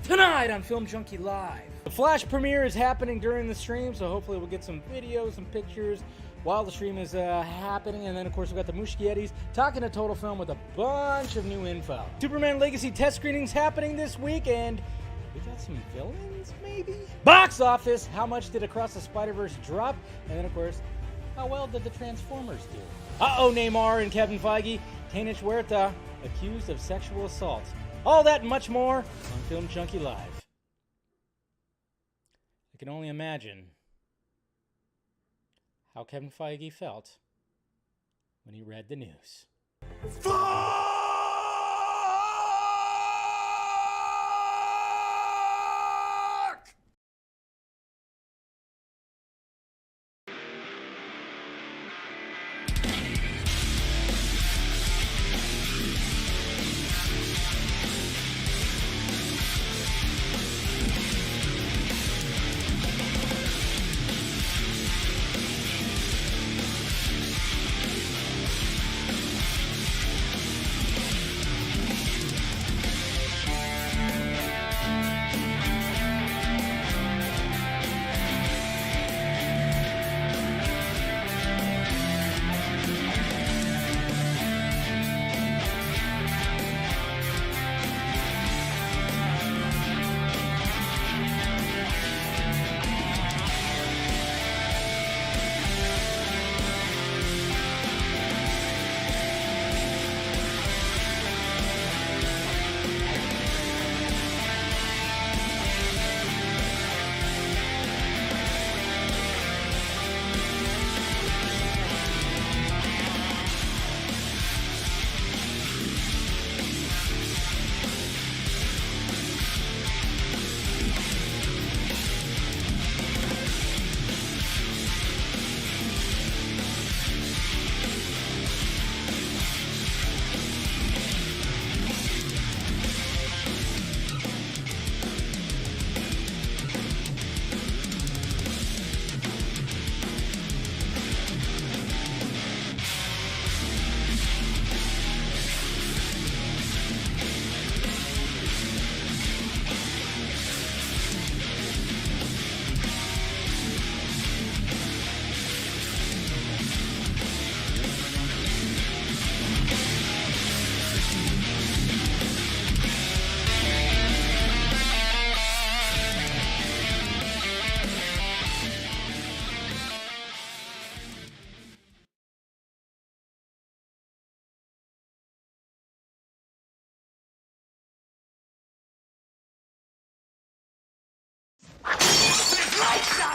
tonight on Film Junkee Live. The Flash premiere is happening during the stream, so hopefully we'll get some videos, some pictures while the stream is happening. And then, of course, we've got the Muschiettis talking to Total Film with a bunch of new info. Superman Legacy test screenings happening this week, and we got some villains, maybe? Box office, how much did Across the Spider-Verse drop? And then, of course, how well did the Transformers do? Uh-oh, Neymar and Kevin Feige. Tenoch Huerta accused of sexual assault. All that and much more on Film Junkee Live. I can only imagine how Kevin Feige felt when he read the news.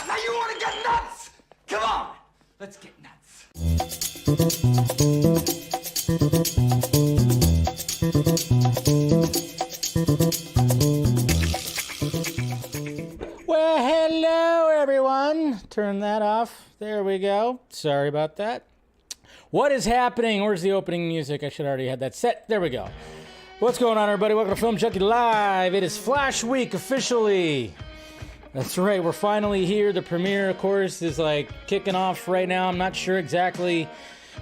Now you want to get nuts? Come on, let's get nuts. Well, hello, everyone. Turn that off. There we go. Sorry about that. What is happening? Where's the opening music? I should already have that set. There we go. What's going on, everybody? Welcome to Film Junkee Live. It is Flash Week officially. That's right, we're finally here. The premiere, of course, is like kicking off right now. I'm not sure exactly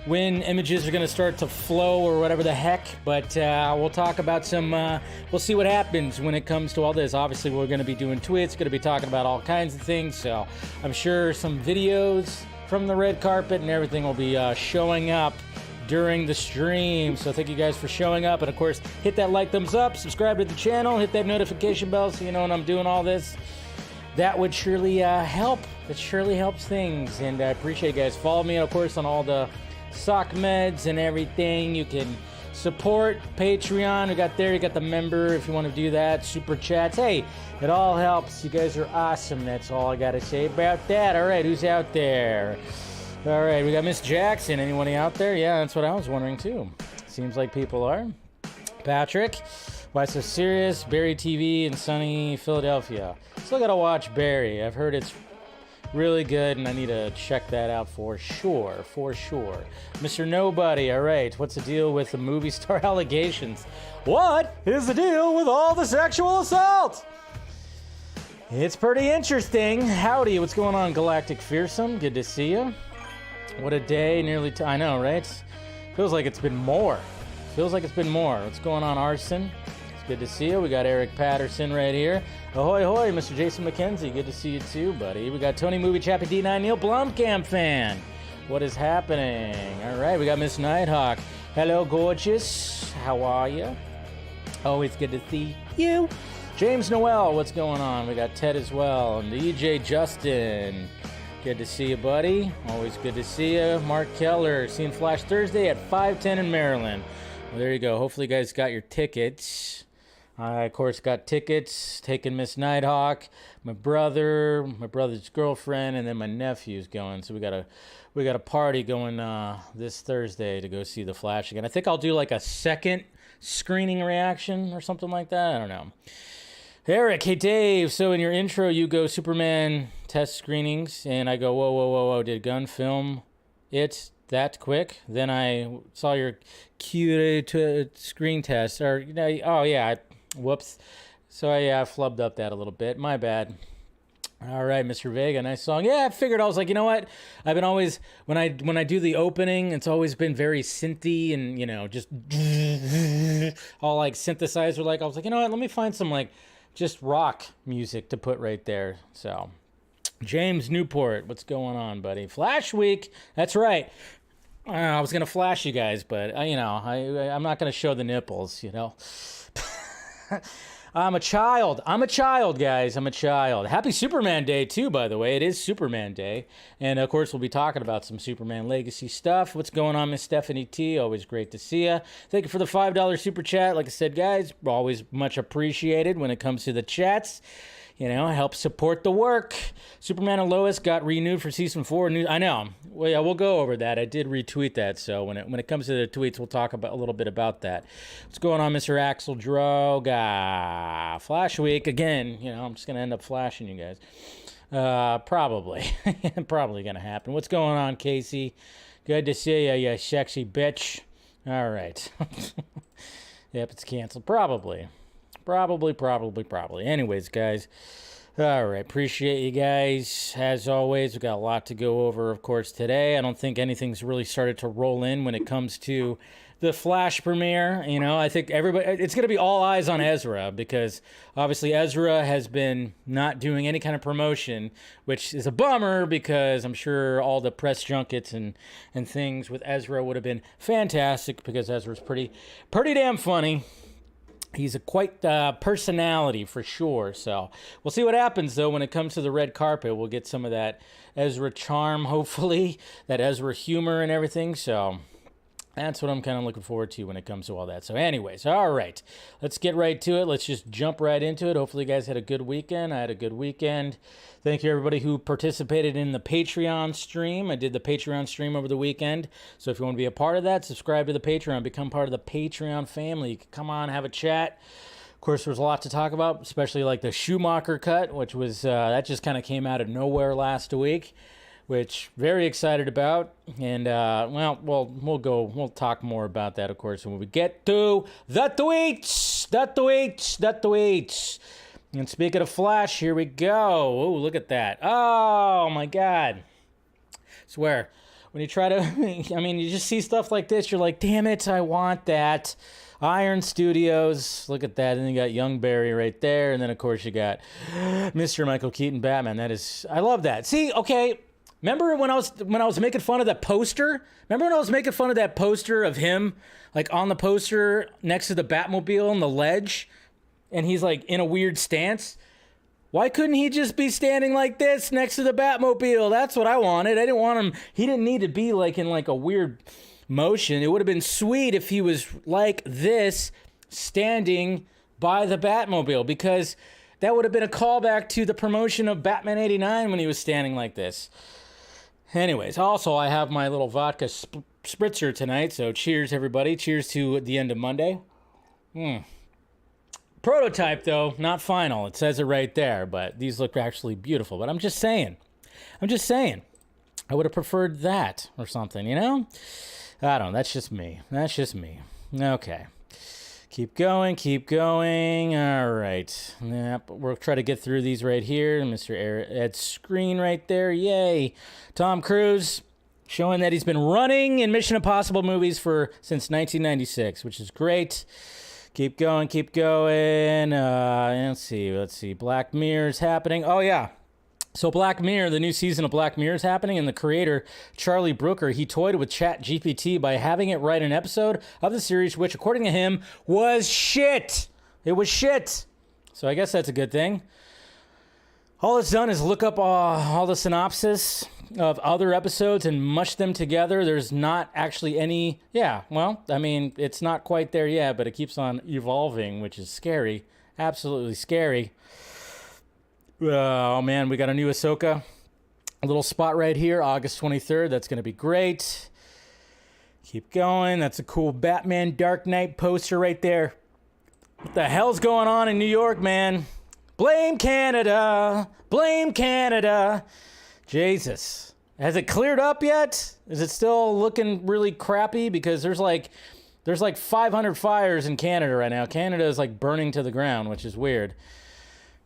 when images are going to start to flow or whatever the heck, but we'll talk about some, we'll see what happens when it comes to all this. Obviously, we're going to be doing tweets, going to be talking about all kinds of things, so I'm sure some videos from the red carpet and everything will be showing up during the stream. So thank you guys for showing up, and of course, hit that like, thumbs up, subscribe to the channel, hit that notification bell so you know when I'm doing all this. That would surely help. It surely helps things, and I appreciate you guys. Follow me, of course, on all the sock meds and everything. You can support Patreon. We got there. You got the member if you want to do that. Super chats. Hey, it all helps. You guys are awesome. That's all I got to say about that. All right, who's out there? All right, we got Miss Jackson. Anyone out there? Yeah, that's what I was wondering too. Seems like people are. Patrick. Why so serious? Barry TV in sunny Philadelphia. Still gotta watch Barry. I've heard it's really good, and I need to check that out for sure, for sure. Mr. Nobody, all right. What's the deal with the movie star allegations? What is the deal with all the sexual assault? It's pretty interesting. Howdy, what's going on, Galactic Fearsome? Good to see you. What a day, nearly I know, right? Feels like it's been more. Feels like it's been more. What's going on, Arson? It's good to see you. We got Eric Patterson right here. Ahoy, hoy, Mr. Jason McKenzie. Good to see you too, buddy. We got Tony Movie Chappie D9, Neil Blomkamp fan. What is happening? All right, we got Miss Nighthawk. Hello, gorgeous. How are you? Always good to see you. James Noel, what's going on? We got Ted as well. And the EJ Justin. Good to see you, buddy. Always good to see you. Mark Keller, seeing Flash Thursday at 5:10 in Maryland. Well, there you go. Hopefully you guys got your tickets. I, of course, got tickets. Taking Miss Nighthawk, my brother, my brother's girlfriend, and then my nephew's going. So we got a party going this Thursday to go see The Flash again. I think I'll do like a second screening reaction or something like that. I don't know. Eric, hey Dave. So in your intro, you go Superman test screenings, and I go, whoa. Did Gunn film it that quick? Then I saw your cue screen test, or oh yeah, whoops. So I flubbed up that a little bit. My bad. All right, Mr. Vega, nice song. Yeah, I figured. I was like, you know what? I've been always when I do the opening, it's always been very synthy and just all like synthesizer. Like I was like, you know what? Let me find some like just rock music to put right there. So, James Newport, what's going on, buddy? Flash Week. That's right. I was gonna flash you guys, but I'm not gonna show the nipples. I'm a child, guys. I'm a child. Happy Superman Day, too, by the way. It is Superman Day. And, of course, we'll be talking about some Superman Legacy stuff. What's going on, Miss Stephanie T? Always great to see you. Thank you for the $5 super chat. Like I said, guys, always much appreciated when it comes to the chats. Help support the work. Superman and Lois got renewed for season 4. I know. Well, yeah, we'll go over that. I did retweet that, so when it comes to the tweets, we'll talk a little bit about that. What's going on, Mr. Axel Droga? Flash Week again. I'm just gonna end up flashing you guys. Probably, probably gonna happen. What's going on, Casey? Good to see you, you sexy bitch. All right. Yep, it's canceled. Probably. Anyways, guys. All right. Appreciate you guys. As always, we've got a lot to go over, of course, today. I don't think anything's really started to roll in when it comes to the Flash premiere. I think it's going to be all eyes on Ezra because obviously Ezra has been not doing any kind of promotion, which is a bummer because I'm sure all the press junkets and things with Ezra would have been fantastic because Ezra's pretty damn funny. He's a quite personality for sure. So we'll see what happens, though, when it comes to the red carpet. We'll get some of that Ezra charm, hopefully, that Ezra humor and everything. So that's what I'm kind of looking forward to when it comes to all that. So anyways, all right, let's get right to it. Let's just jump right into it. Hopefully you guys had a good weekend. I had a good weekend. Thank you, everybody who participated in the Patreon stream. I did the Patreon stream over the weekend. So if you want to be a part of that, subscribe to the Patreon. Become part of the Patreon family. You can come on, have a chat. Of course, there's a lot to talk about, especially like the Schumacher cut, which was, that just kind of came out of nowhere last week, which very excited about. And, we'll talk more about that, of course, when we get to the tweets. And speaking of Flash, here we go. Oh, look at that. Oh, my God. I swear, when you try to, you just see stuff like this, you're like, damn it, I want that. Iron Studios, look at that. And then you got Young Barry right there. And then, of course, you got Mr. Michael Keaton Batman. I love that. See, okay, remember when I was making fun of that poster? Remember when I was making fun of that poster of him, like on the poster next to the Batmobile on the ledge? And he's like in a weird stance. Why couldn't he just be standing like this next to the Batmobile? That's what I wanted. I didn't want him. He didn't need to be like in like a weird motion. It would have been sweet if he was like this standing by the Batmobile, because that would have been a callback to the promotion of Batman 89 when he was standing like this. Anyways, also I have my little vodka spritzer tonight. So cheers, everybody. Cheers to the end of Monday. Prototype, though, not final. It says it right there, but these look actually beautiful. But I'm just saying. I would have preferred that or something, I don't know. That's just me. Okay. Keep going. All right. Yep. We'll try to get through these right here. Mr. Ed's screen right there. Yay. Tom Cruise showing that he's been running in Mission Impossible movies since 1996, which is great. Keep going, keep going. Let's see. Black Mirror's happening. Oh, yeah. So Black Mirror, the new season of Black Mirror is happening, and the creator, Charlie Brooker, he toyed with ChatGPT by having it write an episode of the series, which, according to him, was shit. It was shit. So I guess that's a good thing. All it's done is look up all the synopsis of other episodes and mush them together. There's not actually any... Yeah, well, I mean, it's not quite there yet, but it keeps on evolving, which is scary. Absolutely scary. Oh, man, we got a new Ahsoka. A little spot right here, August 23rd. That's going to be great. Keep going. That's a cool Batman Dark Knight poster right there. What the hell's going on in New York, man? Blame Canada. Blame Canada. Jesus. Has it cleared up yet? Is it still looking really crappy? Because there's like 500 fires in Canada right now. Canada is like burning to the ground, which is weird.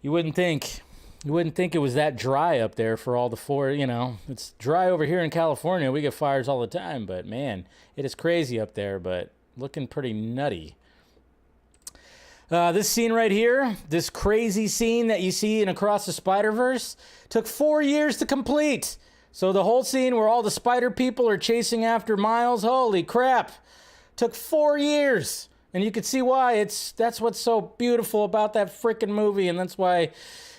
You wouldn't think it was that dry up there for all the it's dry over here in California. We get fires all the time, but man, it is crazy up there, but looking pretty nutty. This scene right here, this crazy scene that you see in Across the Spider-Verse, took 4 years to complete. So the whole scene where all the spider people are chasing after Miles, holy crap, took 4 years. And you can see why. That's what's so beautiful about that freaking movie, and that's why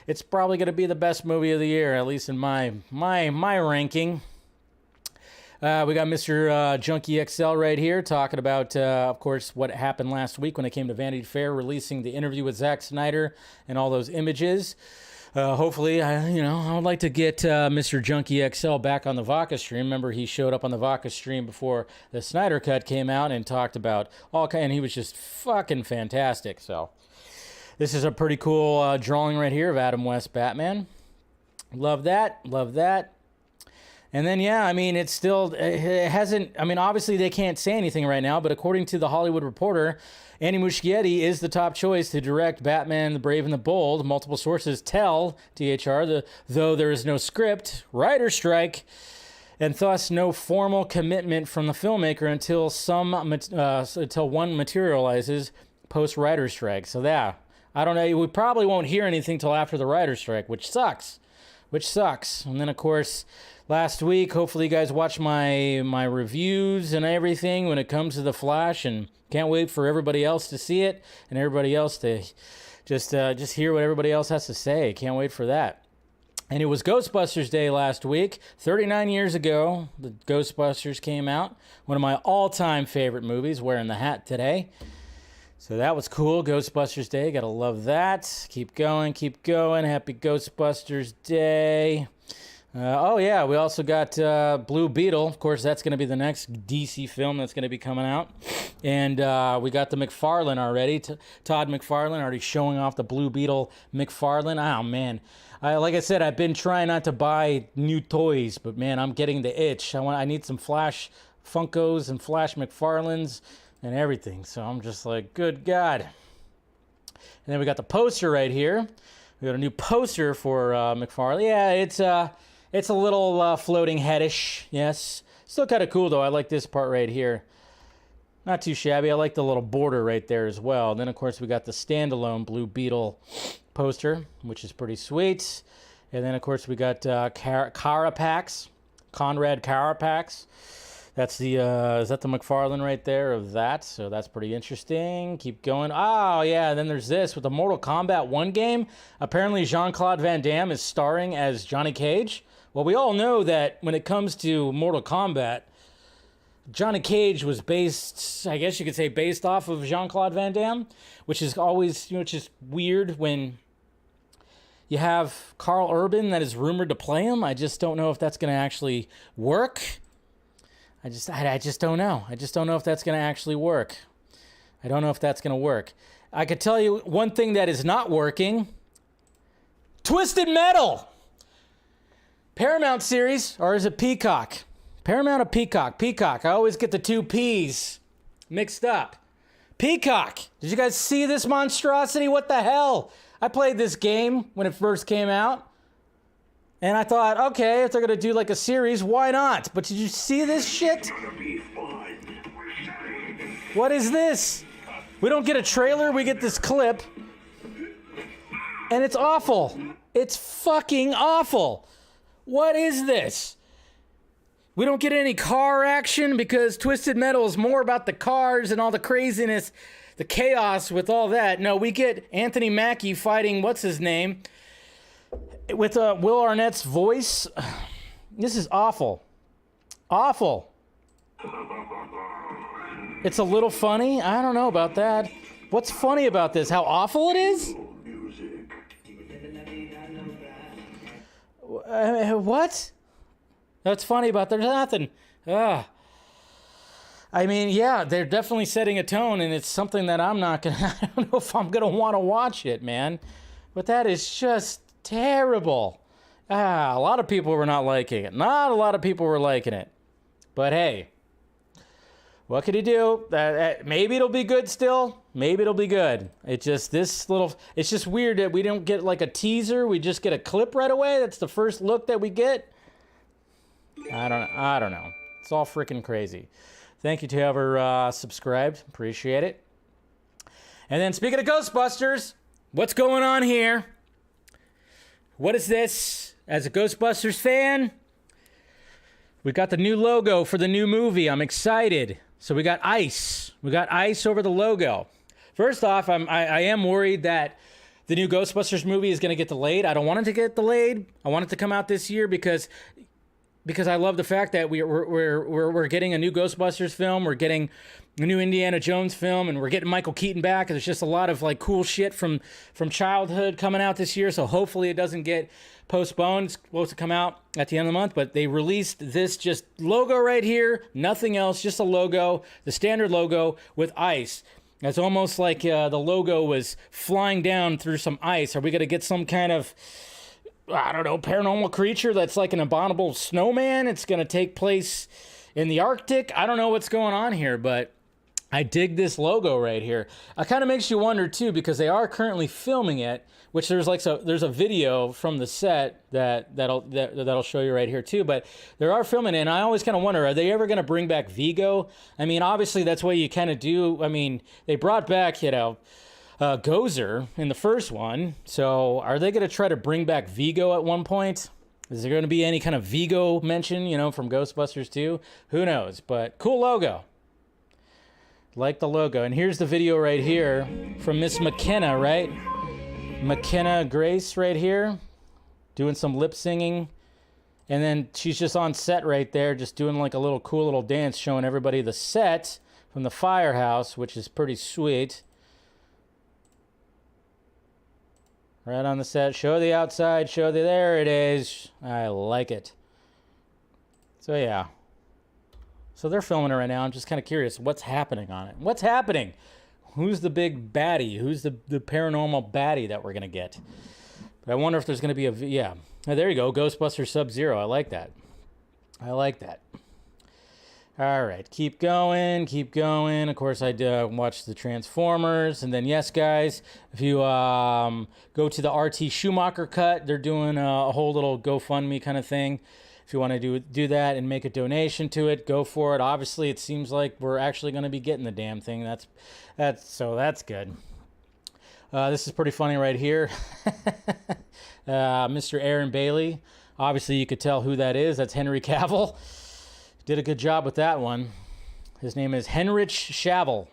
it's probably going to be the best movie of the year, at least in my ranking. We got Mr. Junkee XL right here talking about, of course, what happened last week when it came to Vanity Fair releasing the interview with Zack Snyder and all those images. Hopefully, I would like to get Mr. Junkee XL back on the Vodka stream. Remember, he showed up on the Vodka stream before the Snyder Cut came out and talked about and he was just fucking fantastic. So this is a pretty cool drawing right here of Adam West Batman. Love that. Love that. And then, yeah, I mean, it hasn't, I mean, obviously they can't say anything right now, but according to The Hollywood Reporter, Andy Muschietti is the top choice to direct Batman, the Brave and the Bold. Multiple sources tell THR, though there is no script, writer's strike, and thus no formal commitment from the filmmaker until one materializes post-writer's strike. So, yeah, I don't know, we probably won't hear anything till after the writer's strike, which sucks. And then, of course, last week, hopefully you guys watched my reviews and everything when it comes to The Flash, and can't wait for everybody else to see it and everybody else to just hear what everybody else has to say. Can't wait for that. And it was Ghostbusters Day last week. 39 years ago, the Ghostbusters came out. One of my all-time favorite movies, wearing the hat today. So that was cool. Ghostbusters Day. Gotta love that. Keep going. Happy Ghostbusters Day. Oh, yeah. We also got Blue Beetle. Of course, that's going to be the next DC film that's going to be coming out. And we got the McFarlane already. Todd McFarlane already showing off the Blue Beetle McFarlane. Oh, man. Like I said, I've been trying not to buy new toys, but, man, I'm getting the itch. I need some Flash Funkos and Flash McFarlanes and everything. So I'm just like, good God. And then we got the poster right here. We got a new poster for McFarlane. Yeah, it's a little floating headish, yes. Still kind of cool, though. I like this part right here. Not too shabby. I like the little border right there as well. And then, of course, we got the standalone Blue Beetle poster, which is pretty sweet. And then, of course, we got Carapax, Conrad Carapax. That's is that the McFarlane right there of that? So that's pretty interesting. Keep going. Oh, yeah, and then there's this with the Mortal Kombat 1 game. Apparently, Jean-Claude Van Damme is starring as Johnny Cage. Well, we all know that when it comes to Mortal Kombat, Johnny Cage was based, I guess you could say, based off of Jean-Claude Van Damme, which is always, just weird when you have Carl Urban that is rumored to play him. I just don't know if that's going to actually work. I just don't know. I just don't know if that's going to actually work. I don't know if that's going to work. I could tell you one thing that is not working. Twisted Metal. Paramount series, or is it Peacock? Paramount or Peacock? Peacock. I always get the two P's mixed up. Peacock. Did you guys see this monstrosity? What the hell? I played this game when it first came out. And I thought, okay, if they're going to do like a series, why not? But did you see this shit? What is this? We don't get a trailer, we get this clip. And it's awful. It's fucking awful. What is this? We don't get any car action because Twisted Metal is more about the cars and all the craziness, the chaos with all that. No, we get Anthony Mackie fighting, what's his name? With Will Arnett's voice. This is awful. Awful. It's a little funny. I don't know about that. What's funny about this? How awful it is? What? That's funny about there's nothing. I mean, yeah, they're definitely setting a tone, and it's something that I'm not gonna. I don't know if I'm gonna want to watch it, man. But that is just terrible. A lot of people were not liking it. Not a lot of people were liking it. But hey, what could you do? Maybe it'll be good still. Maybe it'll be good. It's just it's just weird that we don't get like a teaser. We just get a clip right away. That's the first look that we get. I don't know. It's all freaking crazy. Thank you to whoever subscribed. Appreciate it. And then speaking of Ghostbusters, what's going on here? What is this? As a Ghostbusters fan, we got the new logo for the new movie. I'm excited. So we got ice. We got ice over the logo. First off, I am worried that the new Ghostbusters movie is going to get delayed. I don't want it to get delayed. I want it to come out this year because I love the fact that we're getting a new Ghostbusters film. We're getting a new Indiana Jones film, and we're getting Michael Keaton back. There's just a lot of like cool shit from childhood coming out this year. So hopefully it doesn't get postponed. It's supposed to come out at the end of the month, but they released this just logo right here, nothing else, just a logo, the standard logo with ice. It's almost like the logo was flying down through some ice. Are we going to get some kind of, I don't know, paranormal creature that's like an abominable snowman? It's going to take place in the Arctic. I don't know what's going on here, but I dig this logo right here. It kind of makes you wonder too, because they are currently filming it, which there's a video from the set that'll show you right here too. But they are filming it, and I always kind of wonder, are they ever going to bring back Vigo? I mean, obviously that's what you kind of do. I mean, they brought back, Gozer in the first one. So are they going to try to bring back Vigo at one point? Is there going to be any kind of Vigo mention, from Ghostbusters 2? Who knows? But cool logo. Like the logo. And here's the video right here from Miss McKenna, right? McKenna Grace right here, doing some lip singing. And then she's just on set right there, just doing like a little cool little dance, showing everybody the set from the firehouse, which is pretty sweet. Right on the set. Show the outside. There it is. I like it. So yeah. So they're filming it right now. I'm just kind of curious what's happening on it. What's happening? Who's the big baddie? Who's the paranormal baddie that we're going to get? But I wonder if there's going to be yeah. Oh, there you go. Ghostbusters Sub-Zero. I like that. All right, keep going. Of course, I watched the Transformers. And then, yes, guys, if you go to the RT Schumacher cut, they're doing a whole little GoFundMe kind of thing. If you want to do that and make a donation to it, go for it. Obviously, it seems like we're actually going to be getting the damn thing. That's good. This is pretty funny right here. Mr. Aaron Bailey. Obviously, you could tell who that is. That's Henry Cavill. Did a good job with that one. His name is Henrich Shavel.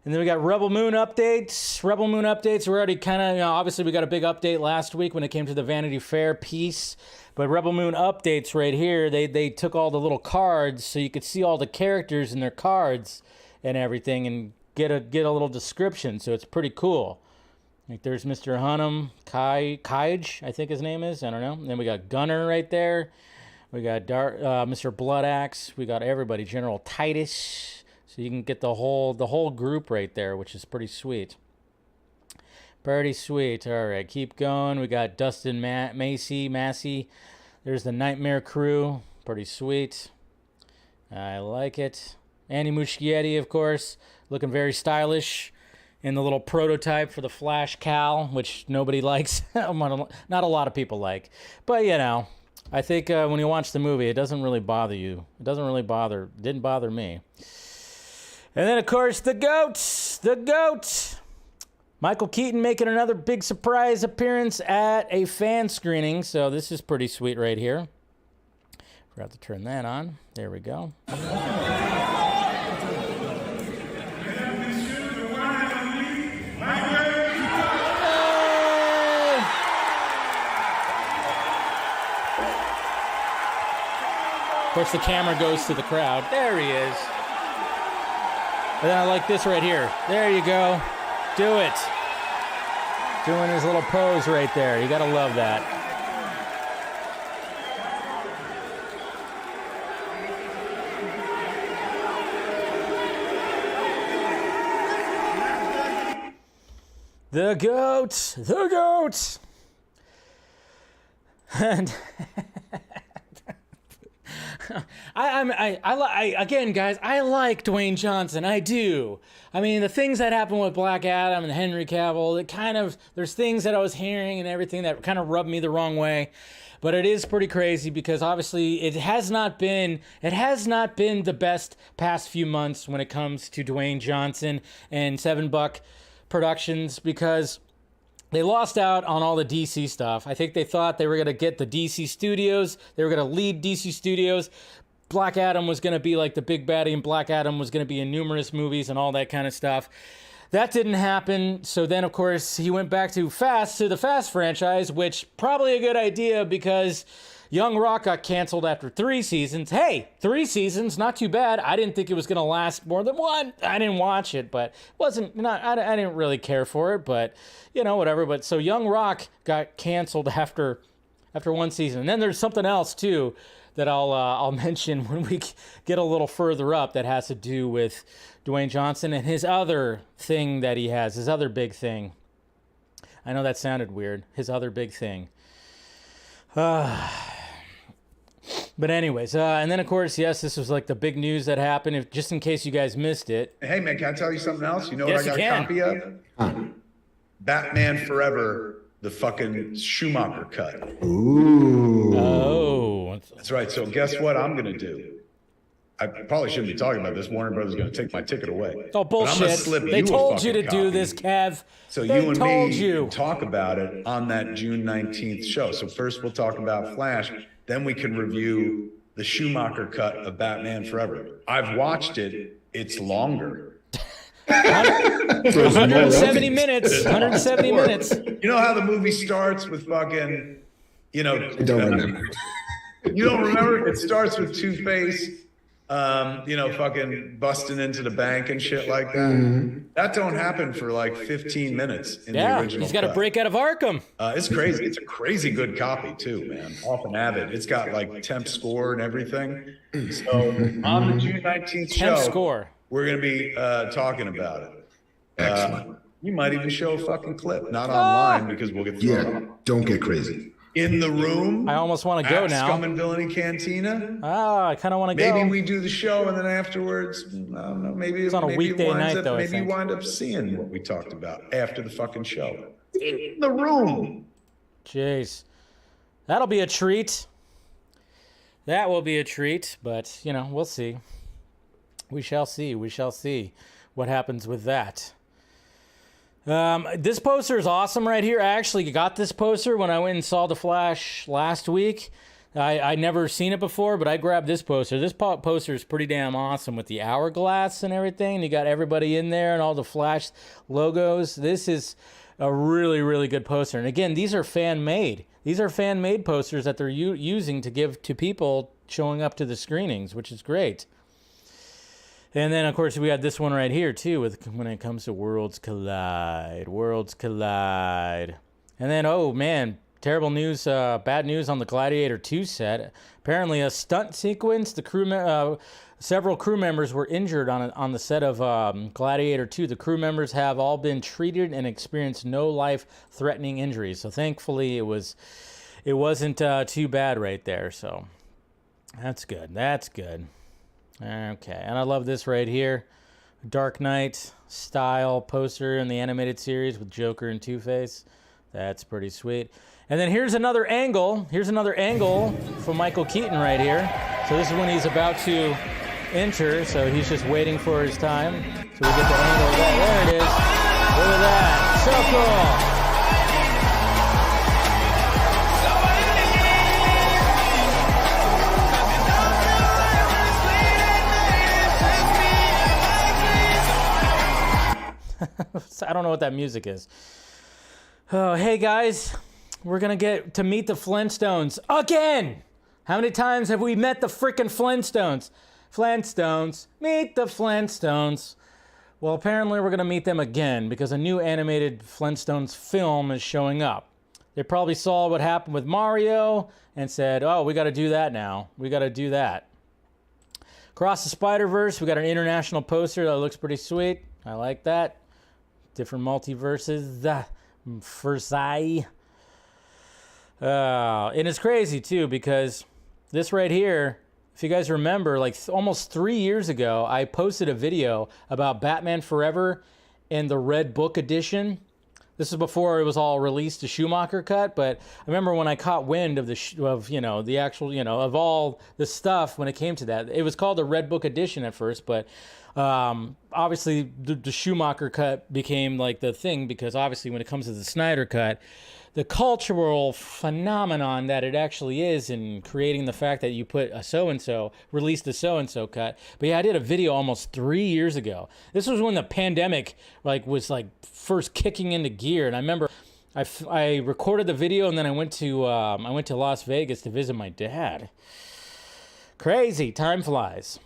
And then we got Rebel Moon updates. We're already kind of, obviously we got a big update last week when it came to the Vanity Fair piece. But Rebel Moon updates right here, they took all the little cards so you could see all the characters in their cards and everything and get a little description. So it's pretty cool. Like there's Mr. Hunnam, Kaij, I think his name is. I don't know. And then we got Gunner right there. We got Mr. Bloodaxe. We got everybody. General Titus. So you can get the whole group right there, which is pretty sweet. Pretty sweet. All right, keep going. We got Dustin Massey. There's the Nightmare Crew. Pretty sweet. I like it. Andy Muschietti, of course, looking very stylish in the little prototype for the Flash Cal, which nobody likes. Not a lot of people like. But, I think when you watch the movie, it doesn't really bother you. Didn't bother me. And then, of course, the GOAT. Michael Keaton making another big surprise appearance at a fan screening. So this is pretty sweet right here. Forgot to turn that on. There we go. Of course, the camera goes to the crowd. There he is. And then I like this right here. There you go. Do it. Doing his little pose right there. You gotta love that. The GOAT. And again, guys, I like Dwayne Johnson. I do. I mean, the things that happened with Black Adam and Henry Cavill, there's things that I was hearing and everything that kind of rubbed me the wrong way. But it is pretty crazy because obviously it has not been the best past few months when it comes to Dwayne Johnson and Seven Buck Productions, because they lost out on all the DC stuff. I think they thought they were going to get the DC studios. They were going to lead DC studios. Black Adam was going to be like the big baddie, and Black Adam was going to be in numerous movies and all that kind of stuff. That didn't happen. So then, of course, he went back to the Fast franchise, which probably a good idea because Young Rock got canceled after 3 seasons. Hey, 3 seasons, not too bad. I didn't think it was going to last more than 1. I didn't watch it, but I didn't really care for it, but whatever. But so Young Rock got canceled after 1 season. And then there's something else too that I'll mention when we get a little further up that has to do with Dwayne Johnson and his other thing that he has, his other big thing. I know that sounded weird. His other big thing. But anyways, and then of course, yes, this was like the big news that happened. Just in case you guys missed it. Hey man, can I tell you something else? You know Yes, what I got you a copy of? Batman Forever, the fucking Schumacher cut. Ooh. Oh. That's right. So guess what I'm gonna do? I probably shouldn't be talking about this. Warner Brothers is gonna take my ticket away. Oh, But I'm gonna bullshit. slip They you a told you to fucking do copy. this, Kev. So They you and told me you. can talk about it on that June 19th show. So first we'll talk about Flash, then we can review the Schumacher cut of Batman Forever. I've watched it. It's longer. 170 minutes. 170 minutes. You know how the movie starts with fucking, I don't remember. You don't remember? It starts with Two-Face, fucking busting into the bank and shit like that. Mm-hmm. That don't happen for like 15 minutes in the Yeah, original he's got to cut. break out of Arkham. It's crazy. It's a crazy good copy too, man. Off an Avid. It's got like temp score and everything. So on the June 19th show, Temp score. we're going to be talking about it. Excellent. You might even show a fucking clip, not online because we'll get thrown Yeah, off. don't get crazy. In the room. I almost want to go at now. Scum and Villainy Cantina. I kind of want to go. Maybe we do the show and then afterwards, I don't know, maybe It's on a maybe weekday it winds night, up, though, I maybe you think. wind up seeing what we talked about after the fucking show. In the room. Jeez. That'll be a treat. That will be a treat, but, we'll see. We shall see. We shall see what happens with that. This poster is awesome right here. I actually got this poster when I went and saw The Flash last week. I never seen it before, but I grabbed this poster. This poster is pretty damn awesome with the hourglass and everything. You got everybody in there and all the Flash logos. This is a really, really good poster. And again, these are fan-made. These are fan-made posters that they're using to give to people showing up to the screenings, which is great. And then, of course, we got this one right here, too, when it comes to Worlds Collide. Worlds Collide. And then, oh, man, terrible news, bad news on the Gladiator 2 set. Apparently, a stunt sequence, several crew members were injured on the set of Gladiator 2. The crew members have all been treated and experienced no life-threatening injuries. So, thankfully, it wasn't too bad right there. So, that's good. That's good. Okay, and I love this right here. Dark Knight style poster in the animated series with Joker and Two-Face. That's pretty sweet. And then here's another angle. Here's another angle from Michael Keaton right here. So this is when he's about to enter, so he's just waiting for his time. So we get the angle of that. There it is. Look at that. So cool. I don't know what that music is. Oh, hey guys, we're gonna get to meet the Flintstones again. How many times have we met the frickin' Flintstones? Flintstones, meet the Flintstones. Well, apparently we're gonna meet them again because a new animated Flintstones film is showing up. They probably saw what happened with Mario and said, oh, we gotta do that now. We gotta do that. Across the Spider-Verse, we got an international poster that looks pretty sweet. I like that. Different multiverses. Versailles. And it's crazy, too, because this right here, if you guys remember, like almost 3 years ago, I posted a video about Batman Forever and the Red Book edition. This is before it was all released, the Schumacher cut, but I remember when I caught wind of the actual, of all the stuff when it came to that. It was called the Red Book edition at first, but obviously the Schumacher cut became like the thing because obviously when it comes to the Snyder cut, the cultural phenomenon that it actually is in creating the fact that you put a so-and-so, released a so-and-so cut. But yeah, I did a video almost 3 years ago. This was when the pandemic was first kicking into gear. And I remember I recorded the video and then I went to Las Vegas to visit my dad. Crazy, time flies.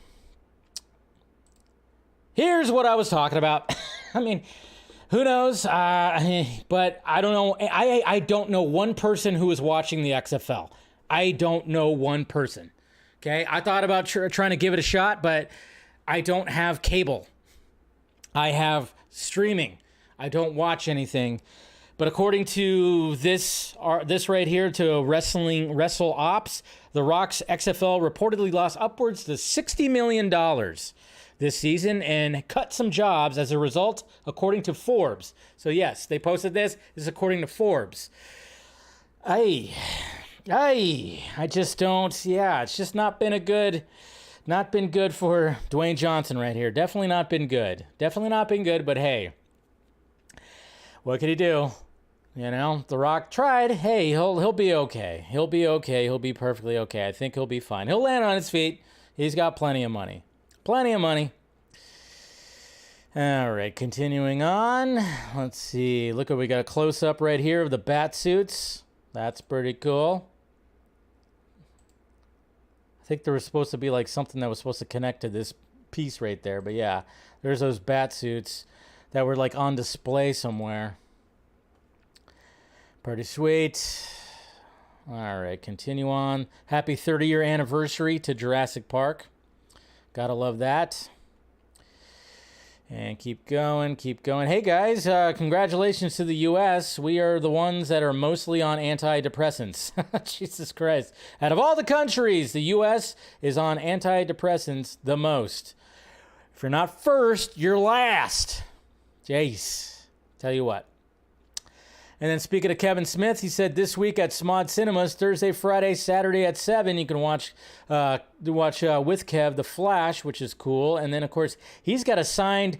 Here's what I was talking about. I mean, who knows? But I don't know. I don't know one person who is watching the XFL. I don't know one person. Okay? I thought about trying to give it a shot, but I don't have cable. I have streaming. I don't watch anything. But according to this right here, to Wrestle Ops, The Rock's XFL reportedly lost upwards to $60 million this season and cut some jobs as a result, according to Forbes. So yes, they posted this. This is according to Forbes. I just don't, it's just not been good for Dwayne Johnson right here. Definitely not been good, but hey, what could he do? The Rock tried. Hey, he'll be okay. He'll be okay. He'll be perfectly okay. I think he'll be fine. He'll land on his feet. He's got plenty of money. Plenty of money. All right, continuing on. Let's see. Look, we got a close-up right here of the bat suits. That's pretty cool. I think there was supposed to be like something that was supposed to connect to this piece right there. But yeah, there's those bat suits that were like on display somewhere. Pretty sweet. All right, continue on. Happy 30-year anniversary to Jurassic Park. Gotta love that. And keep going. Hey guys, congratulations to the U.S. We are the ones that are mostly on antidepressants. Jesus Christ. Out of all the countries, the U.S. is on antidepressants the most. If you're not first, you're last. Jace. Tell you what. And then speaking of Kevin Smith, he said this week at Smod Cinemas, Thursday, Friday, Saturday at 7, you can watch with Kev The Flash, which is cool. And then of course he's got a signed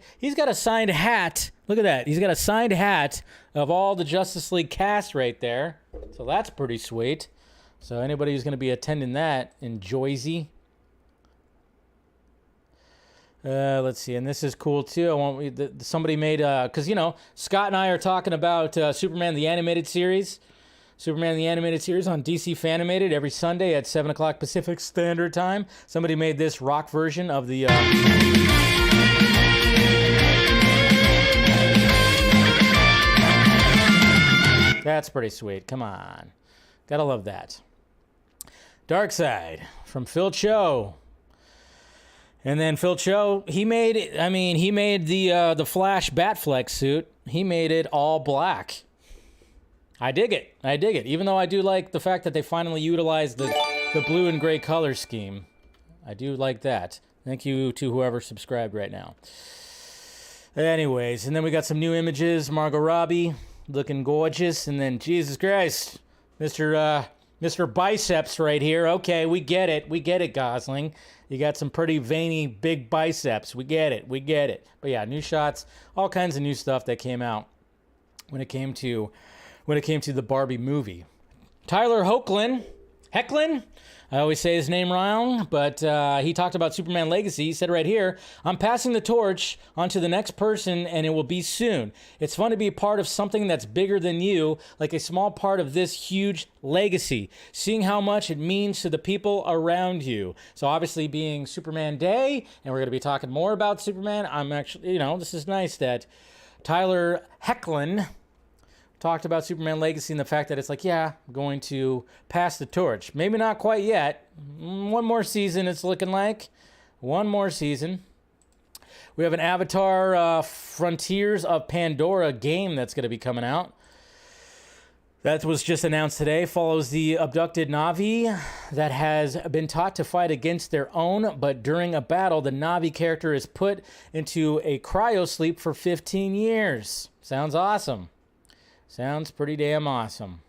hat. Look at that. He's got a signed hat of all the Justice League cast right there. So that's pretty sweet. So anybody who's going to be attending that in Jersey. Let's see, and this is cool too. Somebody made because Scott and I are talking about Superman the Animated Series. Superman the Animated Series on DC Fanimated every Sunday at 7 o'clock Pacific Standard Time. Somebody made this rock version of the. That's pretty sweet. Come on, gotta love that. Dark Side from Phil Cho. And then Phil Cho, he made the Flash Batflex suit. He made it all black. I dig it. Even though I do like the fact that they finally utilized the blue and gray color scheme. I do like that. Thank you to whoever subscribed right now. Anyways, and then we got some new images. Margot Robbie looking gorgeous. And then, Jesus Christ, Mr. Mr. Biceps right here. Okay, we get it. We get it, Gosling. You got some pretty veiny, big biceps. We get it. We get it. But yeah, new shots, all kinds of new stuff that came out when it came to the Barbie movie. Tyler Hoechlin, I always say his name wrong, but he talked about Superman Legacy. He said right here, I'm passing the torch onto the next person, and it will be soon. It's fun to be a part of something that's bigger than you, like a small part of this huge legacy, seeing how much it means to the people around you. So obviously being Superman Day, and we're going to be talking more about Superman, I'm actually, this is nice that Tyler Hoechlin talked about Superman Legacy and the fact that it's like, yeah, I'm going to pass the torch. Maybe not quite yet. One more season, it's looking like. One more season. We have an Avatar Frontiers of Pandora game that's going to be coming out. That was just announced today. Follows the abducted Na'vi that has been taught to fight against their own, but during a battle, the Na'vi character is put into a cryo sleep for 15 years. Sounds awesome. Sounds pretty damn awesome.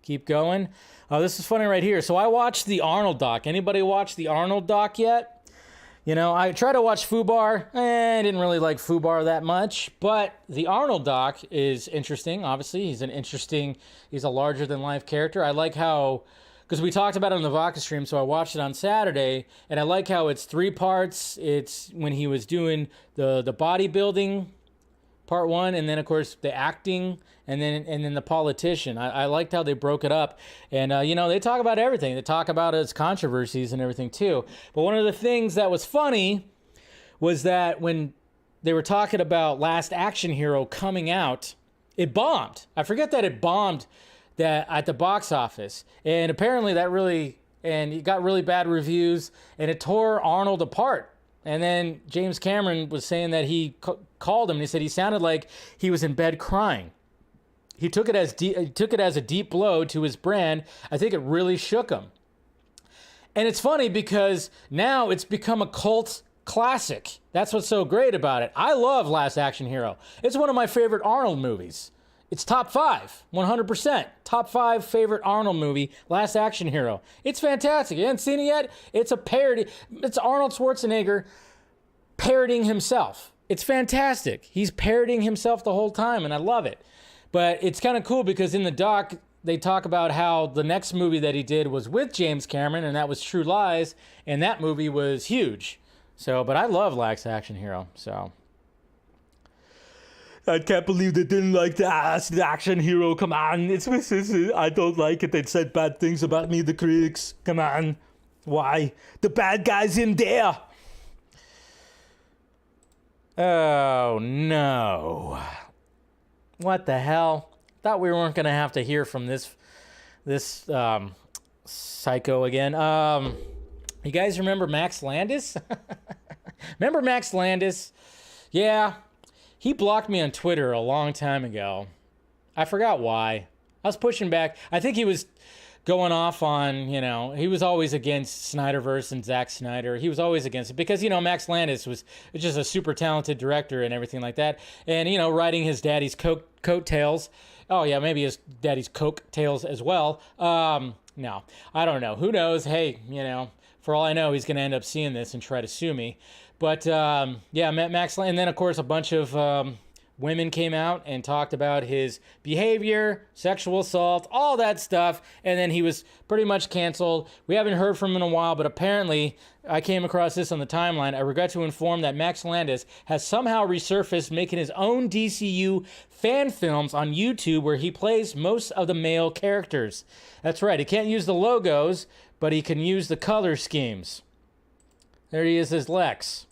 Keep going. Oh, this is funny right here. So I watched the Arnold doc. Anybody watch the Arnold doc yet? I tried to watch Fubar. I didn't really like Fubar that much. But the Arnold doc is interesting. Obviously, he's a larger-than-life character. I like how, because we talked about it on the Vodka stream, so I watched it on Saturday, and I like how it's 3 parts. It's when he was doing the bodybuilding, part 1, and then of course the acting, and then the politician. I liked how they broke it up, and they talk about everything. They talk about its controversies and everything too. But one of the things that was funny was that when they were talking about Last Action Hero coming out, it bombed. I forget that it bombed that at the box office, and apparently it got really bad reviews, and it tore Arnold apart. And then James Cameron was saying that he called him and he said he sounded like he was in bed crying. He took it as a deep blow to his brand. I think it really shook him. And it's funny because now it's become a cult classic. That's what's so great about it. I love Last Action Hero. It's one of my favorite Arnold movies. It's top 5, 100%. Top 5 favorite Arnold movie, Last Action Hero. It's fantastic. You haven't seen it yet? It's a parody. It's Arnold Schwarzenegger parodying himself. It's fantastic. He's parodying himself the whole time, and I love it. But it's kind of cool because in the doc, they talk about how the next movie that he did was with James Cameron, and that was True Lies, and that movie was huge. But I love Last Action Hero, so... I can't believe they didn't like the Action Hero. Come on. I don't like it. They said bad things about me, the critics. Come on. Why? The bad guy's in there. Oh, no. What the hell? Thought we weren't going to have to hear from this psycho again. You guys remember Max Landis? Remember Max Landis? Yeah. He blocked me on Twitter a long time ago. I forgot why. I was pushing back. I think he was going off on, he was always against Snyderverse and Zack Snyder. He was always against it because, Max Landis was just a super talented director and everything like that. And, riding his daddy's coattails. Oh, yeah, maybe his daddy's coattails as well. No, I don't know. Who knows? Hey, for all I know, he's going to end up seeing this and try to sue me. But, yeah, Max, and then, of course, a bunch of women came out and talked about his behavior, sexual assault, all that stuff, and then he was pretty much canceled. We haven't heard from him in a while, but apparently, I came across this on the timeline. I regret to inform that Max Landis has somehow resurfaced making his own DCU fan films on YouTube where he plays most of the male characters. That's right, he can't use the logos, but he can use the color schemes. There he is as Lex.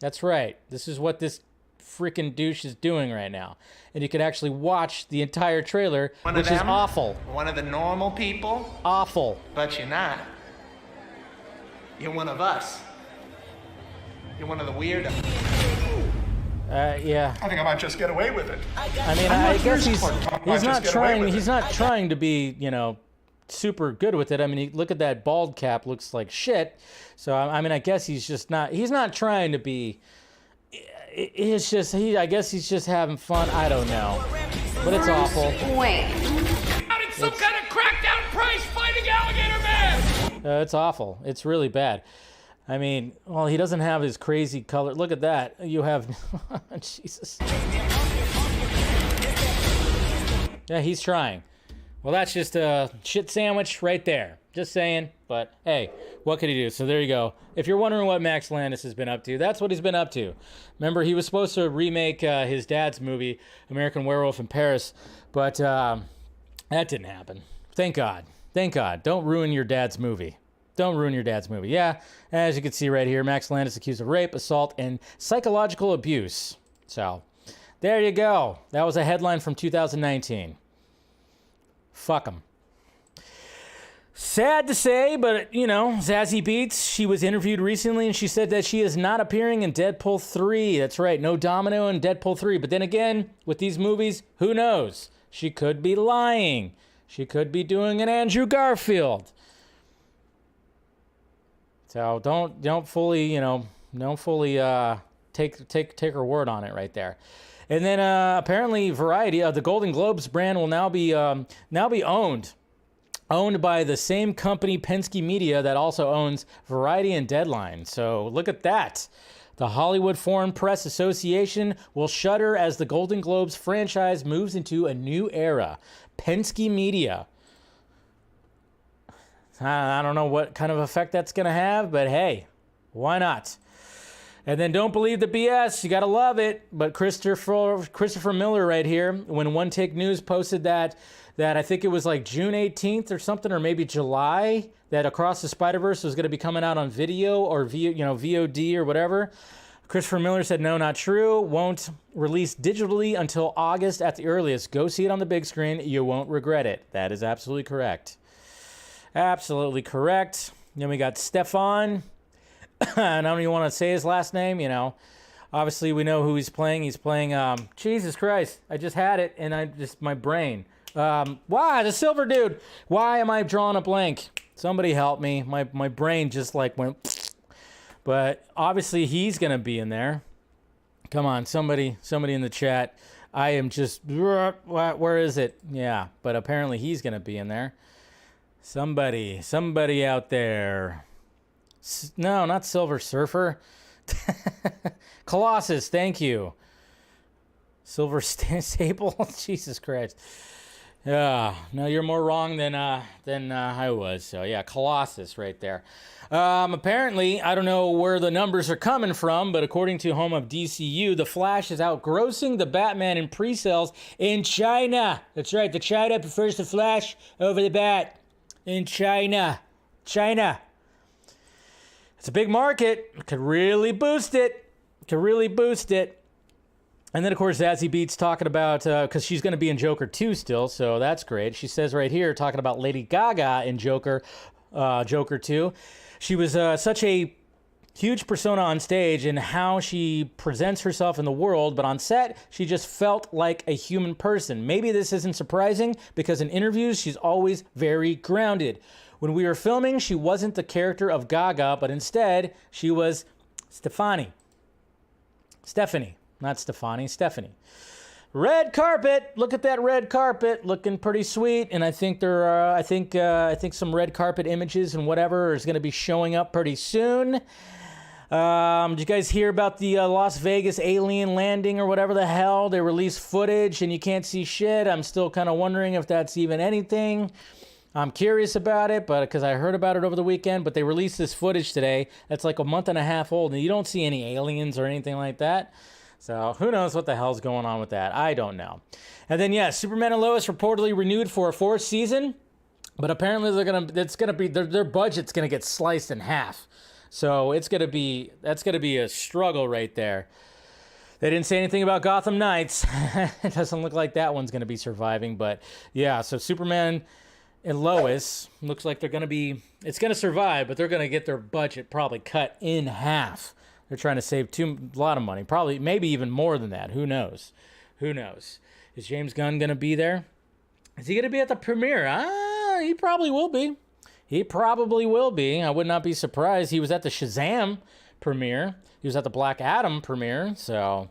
That's right. This is what this freaking douche is doing right now. And you could actually watch the entire trailer, which is awful. One of the normal people. Awful. But you're not. You're one of us. You're one of the weirdos. Yeah. I think I might just get away with it. I mean, I guess he's not trying to be, super good with it. I mean, look at that bald cap, looks like shit. So I mean, I guess he's not trying to be. I guess he's just having fun. I don't know, but it's awful. Wait. It's some kind of It's awful. It's really bad. I mean, well, he doesn't have his crazy color. Look at that. You have, Jesus. Yeah, he's trying. Well, that's just a shit sandwich right there. Just saying. But hey, what could he do? So there you go. If you're wondering what Max Landis has been up to, that's what he's been up to. Remember, he was supposed to remake his dad's movie, American Werewolf in Paris, but that didn't happen. Thank God. Thank God. Don't ruin your dad's movie. Don't ruin your dad's movie. Yeah, as you can see right here, Max Landis accused of rape, assault, and psychological abuse. So there you go. That was a headline from 2019. Fuck him. Sad to say, but, you know, Zazie Beetz, she was interviewed recently, and she said that she is not appearing in Deadpool 3. That's right, no Domino in Deadpool 3. But then again, with these movies, who knows? She could be lying. She could be doing an Andrew Garfield. So don't fully, take her word on it right there. And then apparently Variety, the Golden Globes brand will now be owned by the same company, Penske Media, that also owns Variety and Deadline. So look at that. The Hollywood Foreign Press Association will shutter as the Golden Globes franchise moves into a new era. Penske Media. I don't know what kind of effect that's going to have, but hey, why not? And then don't believe the BS. You got to love it. But Christopher Miller right here, when One Take News posted that I think it was like June 18th or something, or maybe July, that Across the Spider-Verse was going to be coming out on video or VOD or whatever. Christopher Miller said, no, not true. Won't release digitally until August at the earliest. Go see it on the big screen. You won't regret it. That is absolutely correct. Absolutely correct. Then we got Stefan. I don't even want to say his last name, Obviously, we know who he's playing. He's playing, Jesus Christ. I just had it, and my brain. Why? The silver dude. Why am I drawing a blank? Somebody help me. My brain just went. But obviously, he's going to be in there. Come on, somebody in the chat. I am just, where is it? Yeah, but apparently he's going to be in there. Somebody out there. No, not Silver Surfer. Colossus, thank you. Silver Sable, Jesus Christ. Yeah, no, you're more wrong than I was. So yeah, Colossus right there. Apparently, I don't know where the numbers are coming from, but according to home of DCU, The Flash is outgrossing the Batman in pre-sales in China. That's right, the China prefers the Flash over the Bat. In China. It's a big market. It could really boost it. And then, of course, Zazie Beetz talking about, because she's going to be in Joker 2 still, so that's great. She says right here, talking about Lady Gaga in Joker 2. She was such a huge persona on stage and how she presents herself in the world, but on set, she just felt like a human person. Maybe this isn't surprising because in interviews, she's always very grounded. When we were filming, she wasn't the character of Gaga, but instead, she was Stephanie. Red carpet. Look at that red carpet, looking pretty sweet. And I think there are, I think some red carpet images and whatever is going to be showing up pretty soon. Did you guys hear about the Las Vegas alien landing or whatever the hell? They released footage and you can't see shit. I'm still kind of wondering if that's even anything. I'm curious about it, but because I heard about it over the weekend, but they released this footage today that's like a month and a half old, and you don't see any aliens or anything like that. So who knows what the hell's going on with that? I don't know. And then, yeah, Superman and Lois reportedly renewed for a 4th season, but apparently their budget's gonna get sliced in half. So that's gonna be a struggle right there. They didn't say anything about Gotham Knights. It doesn't look like that one's gonna be surviving, but yeah, so Superman and Lois looks like it's going to survive, but they're going to get their budget probably cut in half. They're trying to save a lot of money, probably, maybe even more than that. Who knows? Is James Gunn going to be there? Is he going to be at the premiere? He probably will be. I would not be surprised. He was at the Shazam premiere. He was at the Black Adam premiere, so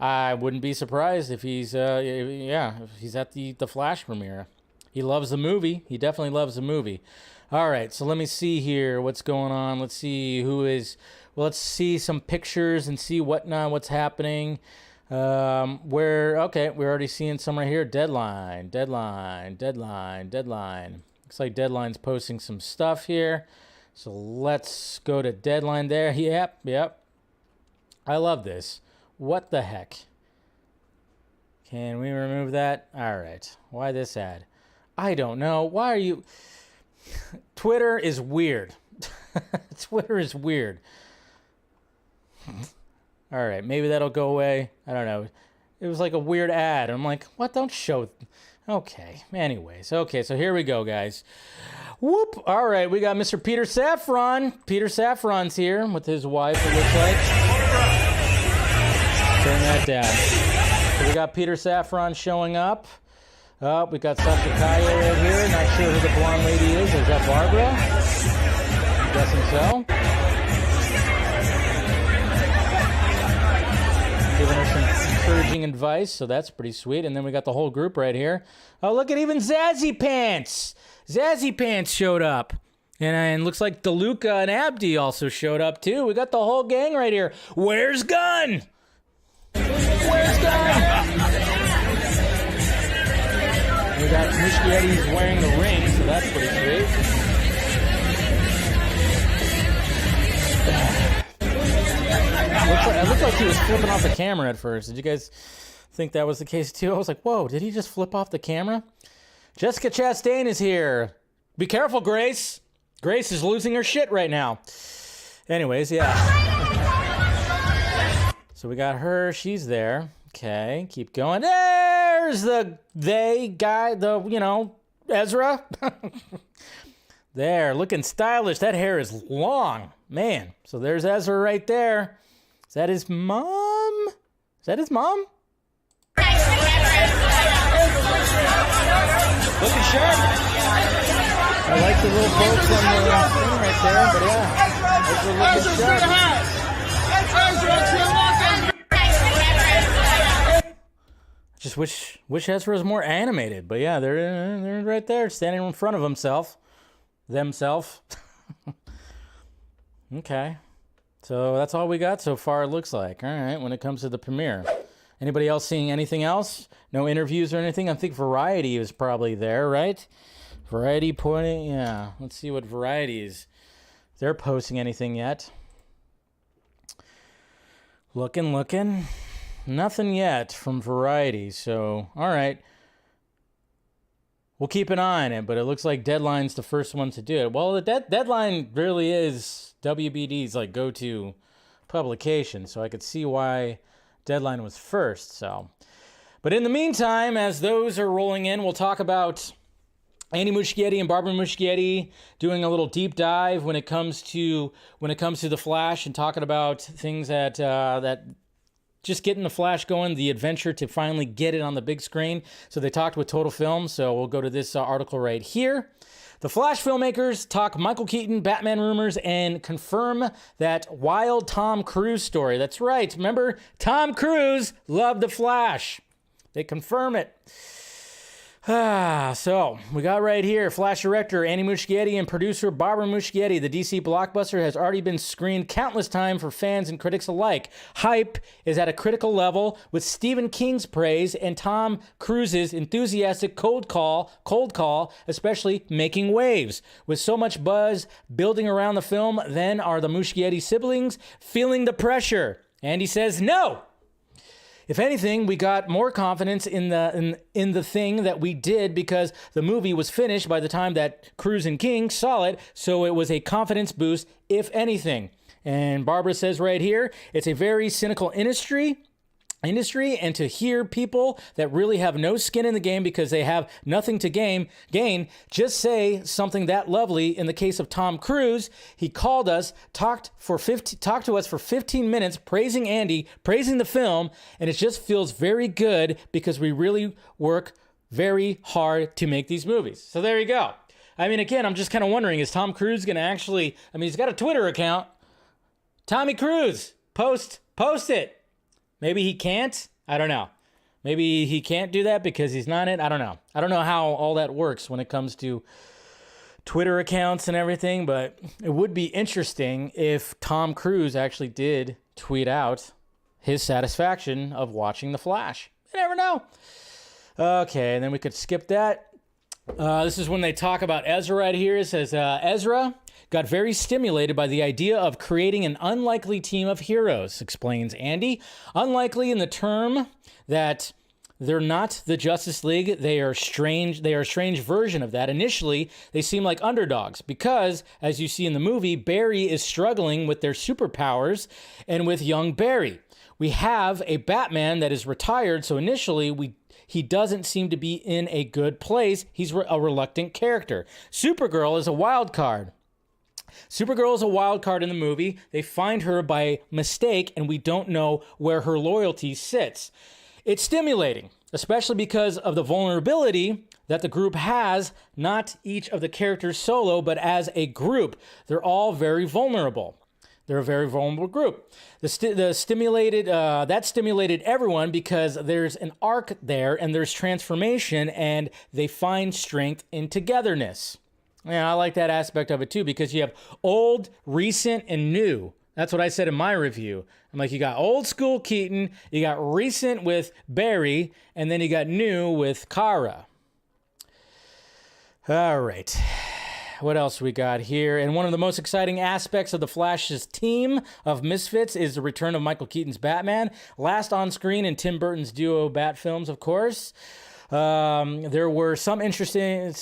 I wouldn't be surprised if he's at the Flash premiere. He loves the movie. He definitely loves the movie. All right, so let me see here what's going on. Let's see let's see some pictures and see what's happening. We're already seeing some right here. Deadline. Looks like Deadline's posting some stuff here. So let's go to Deadline there. Yep. I love this. What the heck? Can we remove that? All right. Why this ad? I don't know. Why are you... Twitter is weird. Twitter is weird. All right. Maybe that'll go away. I don't know. It was like a weird ad. I'm like, what? Don't show... Okay. Anyways. Okay, so here we go, guys. Whoop. All right. We got Mr. Peter Safran. Peter Safran's here with his wife, it looks like. Turn that down. So we got Peter Safran showing up. We got Sasha Kaya right here. Not sure who the blonde lady is. Is that Barbara? I'm guessing so. Giving her some encouraging advice, so that's pretty sweet. And then we got the whole group right here. Oh, look at even Zazzy Pants. Zazzy Pants showed up. And looks like DeLuca and Abdi also showed up too. We got the whole gang right here. Where's Gunn? Where's Gunn? We got Muschietti wearing the ring, so that's pretty sweet. It looked like he was flipping off the camera at first. Did you guys think that was the case too? I was like, whoa, did he just flip off the camera? Jessica Chastain is here. Be careful, Grace. Grace is losing her shit right now. Anyways, yeah. So we got her. She's there. Okay, keep going. There's the guy, Ezra. There, looking stylish. That hair is long. Man, so there's Ezra right there. Is that his mom? Looking sharp. I like the little bolts on the thing right there, but yeah. Ezra looking sharp. Just wish Ezra was more animated, but yeah, they're right there, standing in front of themselves. Okay, so that's all we got so far. It looks like. All right, when it comes to the premiere, anybody else seeing anything else? No interviews or anything? I think Variety is probably there, right? Variety pointing. Yeah, let's see what Variety is. If they're posting anything yet? Looking. Nothing yet from Variety, so all right. We'll keep an eye on it, but it looks like Deadline's the first one to do it. Well, the Deadline really is WBD's like go-to publication, so I could see why Deadline was first. So, but in the meantime, as those are rolling in, we'll talk about Andy Muschietti and Barbara Muschietti doing a little deep dive when it comes to the Flash and talking about things that just getting the Flash going, the adventure to finally get it on the big screen. So they talked with Total Film, so we'll go to this article right here. The Flash filmmakers talk Michael Keaton, Batman rumors, and confirm that wild Tom Cruise story. That's right. Remember, Tom Cruise loved the Flash. They confirm it. So we got right here, Flash director Andy Muschietti and producer Barbara Muschietti. The DC blockbuster has already been screened countless times for fans and critics alike. Hype is at a critical level with Stephen King's praise and Tom Cruise's enthusiastic cold call, especially making waves. With so much buzz building around the film, then are the Muschietti siblings feeling the pressure? Andy says no. If anything, we got more confidence in the thing that we did because the movie was finished by the time that Cruise and King saw it, so it was a confidence boost, if anything. And Barbara says right here, it's a very cynical industry, and to hear people that really have no skin in the game because they have nothing to gain, just say something that lovely. In the case of Tom Cruise, he called us, talked to us for 15 minutes, praising Andy, praising the film, and it just feels very good because we really work very hard to make these movies. So there you go. I mean, again, I'm just kind of wondering, is Tom Cruise going to actually, he's got a Twitter account. Tommy Cruise, post it. Maybe he can't. I don't know. Maybe he can't do that because he's not in it. I don't know. I don't know how all that works when it comes to Twitter accounts and everything, but it would be interesting if Tom Cruise actually did tweet out his satisfaction of watching The Flash. You never know. Okay, and then we could skip that. This is when they talk about Ezra right here. It says, Ezra got very stimulated by the idea of creating an unlikely team of heroes, explains Andy. Unlikely in the term that they're not the Justice League. They are strange. They are a strange version of that. Initially, they seem like underdogs because, as you see in the movie, Barry is struggling with their superpowers and with young Barry. We have a Batman that is retired, so initially he doesn't seem to be in a good place. He's a reluctant character. Supergirl is a wild card. Supergirl is a wild card in the movie. They find her by mistake, and we don't know where her loyalty sits. It's stimulating, especially because of the vulnerability that the group has, not each of the characters solo, but as a group. They're all very vulnerable. They're a very vulnerable group. That stimulated everyone because there's an arc there and there's transformation and they find strength in togetherness. Yeah, I like that aspect of it too because you have old, recent, and new. That's what I said in my review. I'm like, you got old school Keaton, you got recent with Barry, and then you got new with Kara. All right. What else we got here? And one of the most exciting aspects of the Flash's team of misfits is the return of Michael Keaton's Batman. Last on screen in Tim Burton's duo Bat films, of course. There were some interesting,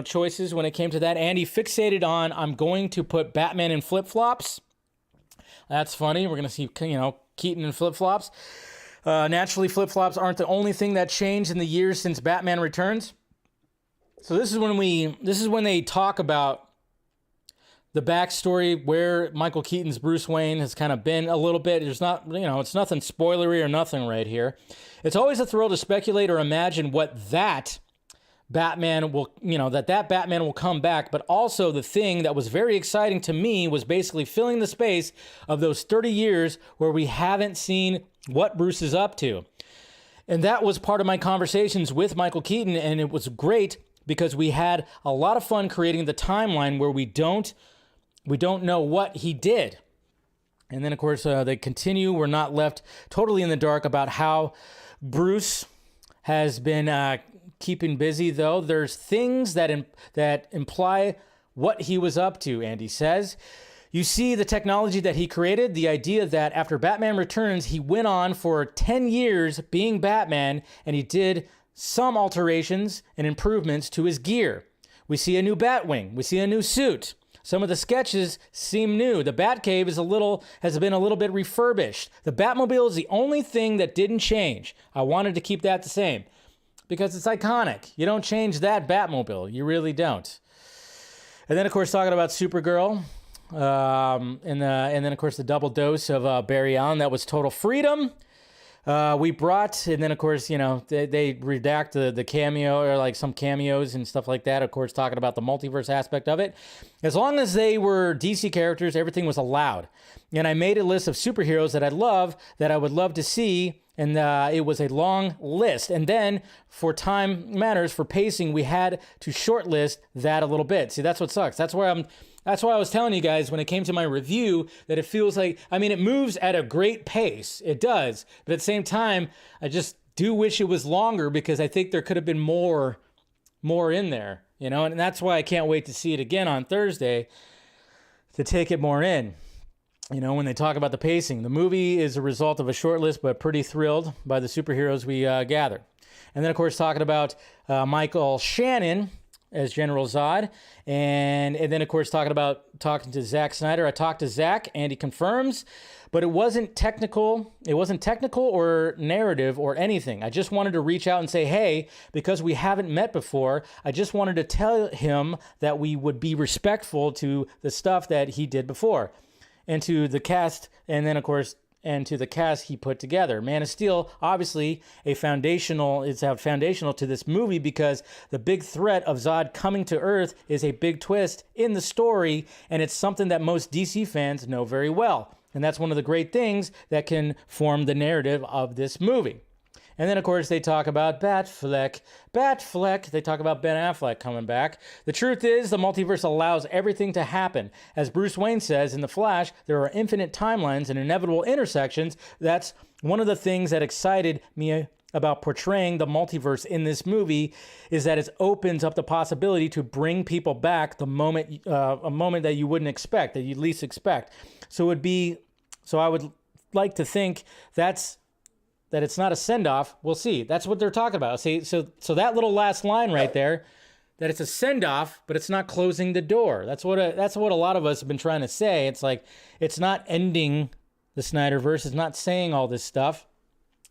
choices when it came to that. Andy fixated on, I'm going to put Batman in flip-flops. That's funny. We're going to see, Keaton in flip-flops. Naturally, flip-flops aren't the only thing that changed in the years since Batman Returns. So this is when they talk about the backstory where Michael Keaton's Bruce Wayne has kind of been a little bit. There's not, it's nothing spoilery or nothing right here. It's always a thrill to speculate or imagine what that Batman will, that Batman will come back. But also the thing that was very exciting to me was basically filling the space of those 30 years where we haven't seen what Bruce is up to. And that was part of my conversations with Michael Keaton, and it was great because we had a lot of fun creating the timeline where we don't know what he did. And then, of course, they continue. We're not left totally in the dark about how Bruce has been keeping busy, though. There's things that imply what he was up to, Andy says. You see the technology that he created, the idea that after Batman Returns, he went on for 10 years being Batman, and he did some alterations and improvements to his gear. We see a new Batwing. We see a new suit. Some of the sketches seem new. The Batcave has been a little bit refurbished. The Batmobile is the only thing that didn't change. I wanted to keep that the same because it's iconic. You don't change that Batmobile. You really don't. And then, of course, talking about Supergirl. And then, of course, the double dose of Barry Allen. That was total freedom. We brought, and then, of course, they redact the cameo or like some cameos and stuff like that. Of course, talking about the multiverse aspect of it. As long as they were DC characters, everything was allowed. And I made a list of superheroes that I would love to see. And it was a long list. And then for time matters, for pacing, we had to shortlist that a little bit. See, that's what sucks. That's why I was telling you guys when it came to my review that it feels like, it moves at a great pace. It does. But at the same time, I just do wish it was longer because I think there could have been more in there, and that's why I can't wait to see it again on Thursday to take it more in. When they talk about the pacing, the movie is a result of a short list, but pretty thrilled by the superheroes we gathered. And then, of course, talking about Michael Shannon as General Zod. And then, of course, talking to Zack Snyder. I talked to Zack, and he confirms, but it wasn't technical. It wasn't technical or narrative or anything. I just wanted to reach out and say, hey, because we haven't met before, I just wanted to tell him that we would be respectful to the stuff that he did before. And to the cast, and then, of course, and to the cast he put together. Man of Steel, obviously, is foundational to this movie because the big threat of Zod coming to Earth is a big twist in the story, and it's something that most DC fans know very well. And that's one of the great things that can form the narrative of this movie. And then, of course, they talk about Batfleck. They talk about Ben Affleck coming back. The truth is, the multiverse allows everything to happen. As Bruce Wayne says in The Flash, there are infinite timelines and inevitable intersections. That's one of the things that excited me about portraying the multiverse in this movie, is that it opens up the possibility to bring people back a moment that you wouldn't expect, that you'd least expect. So I would like to think that it's not a send-off. We'll see. That's what they're talking about. See, so that little last line right there, that it's a send-off, but it's not closing the door. That's what a lot of us have been trying to say. It's like, it's not ending the Snyderverse. It's not saying all this stuff.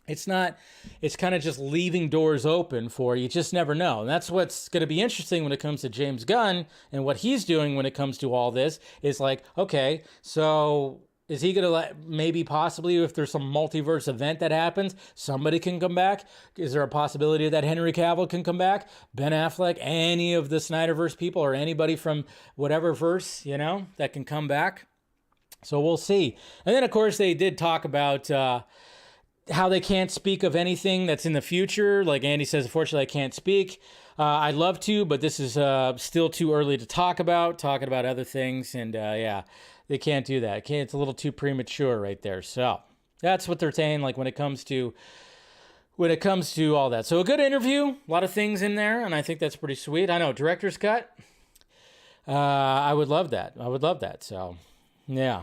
It's kind of just leaving doors open for you. Just never know. And that's what's going to be interesting when it comes to James Gunn and what he's doing when it comes to all this. Is like, okay, so is he going to maybe possibly, if there's some multiverse event that happens, somebody can come back? Is there a possibility that Henry Cavill can come back? Ben Affleck, any of the Snyderverse people, or anybody from whatever verse, that can come back? So we'll see. And then, of course, they did talk about how they can't speak of anything that's in the future. Like Andy says, unfortunately, I can't speak. I'd love to, but this is still too early to talking about other things. And yeah, they can't do that. It's a little too premature right there. So that's what they're saying, like when it comes to all that. So a good interview, a lot of things in there, and I think that's pretty sweet. I know, director's cut. I would love that. So yeah.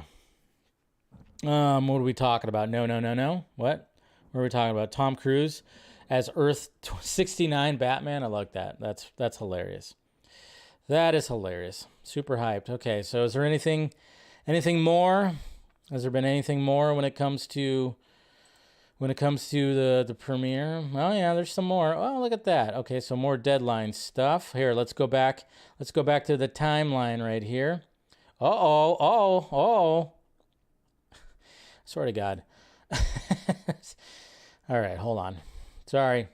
What are we talking about? No. What are we talking about? Tom Cruise as Earth 69 Batman. I like that. That's hilarious. That is hilarious. Super hyped. Okay, so is there anything more? Has there been anything more when it comes to the premiere? Oh yeah, there's some more. Oh, look at that. Okay, so more deadline stuff. Here, let's go back to the timeline right here. Oh. Swear to God. All right, hold on. Sorry.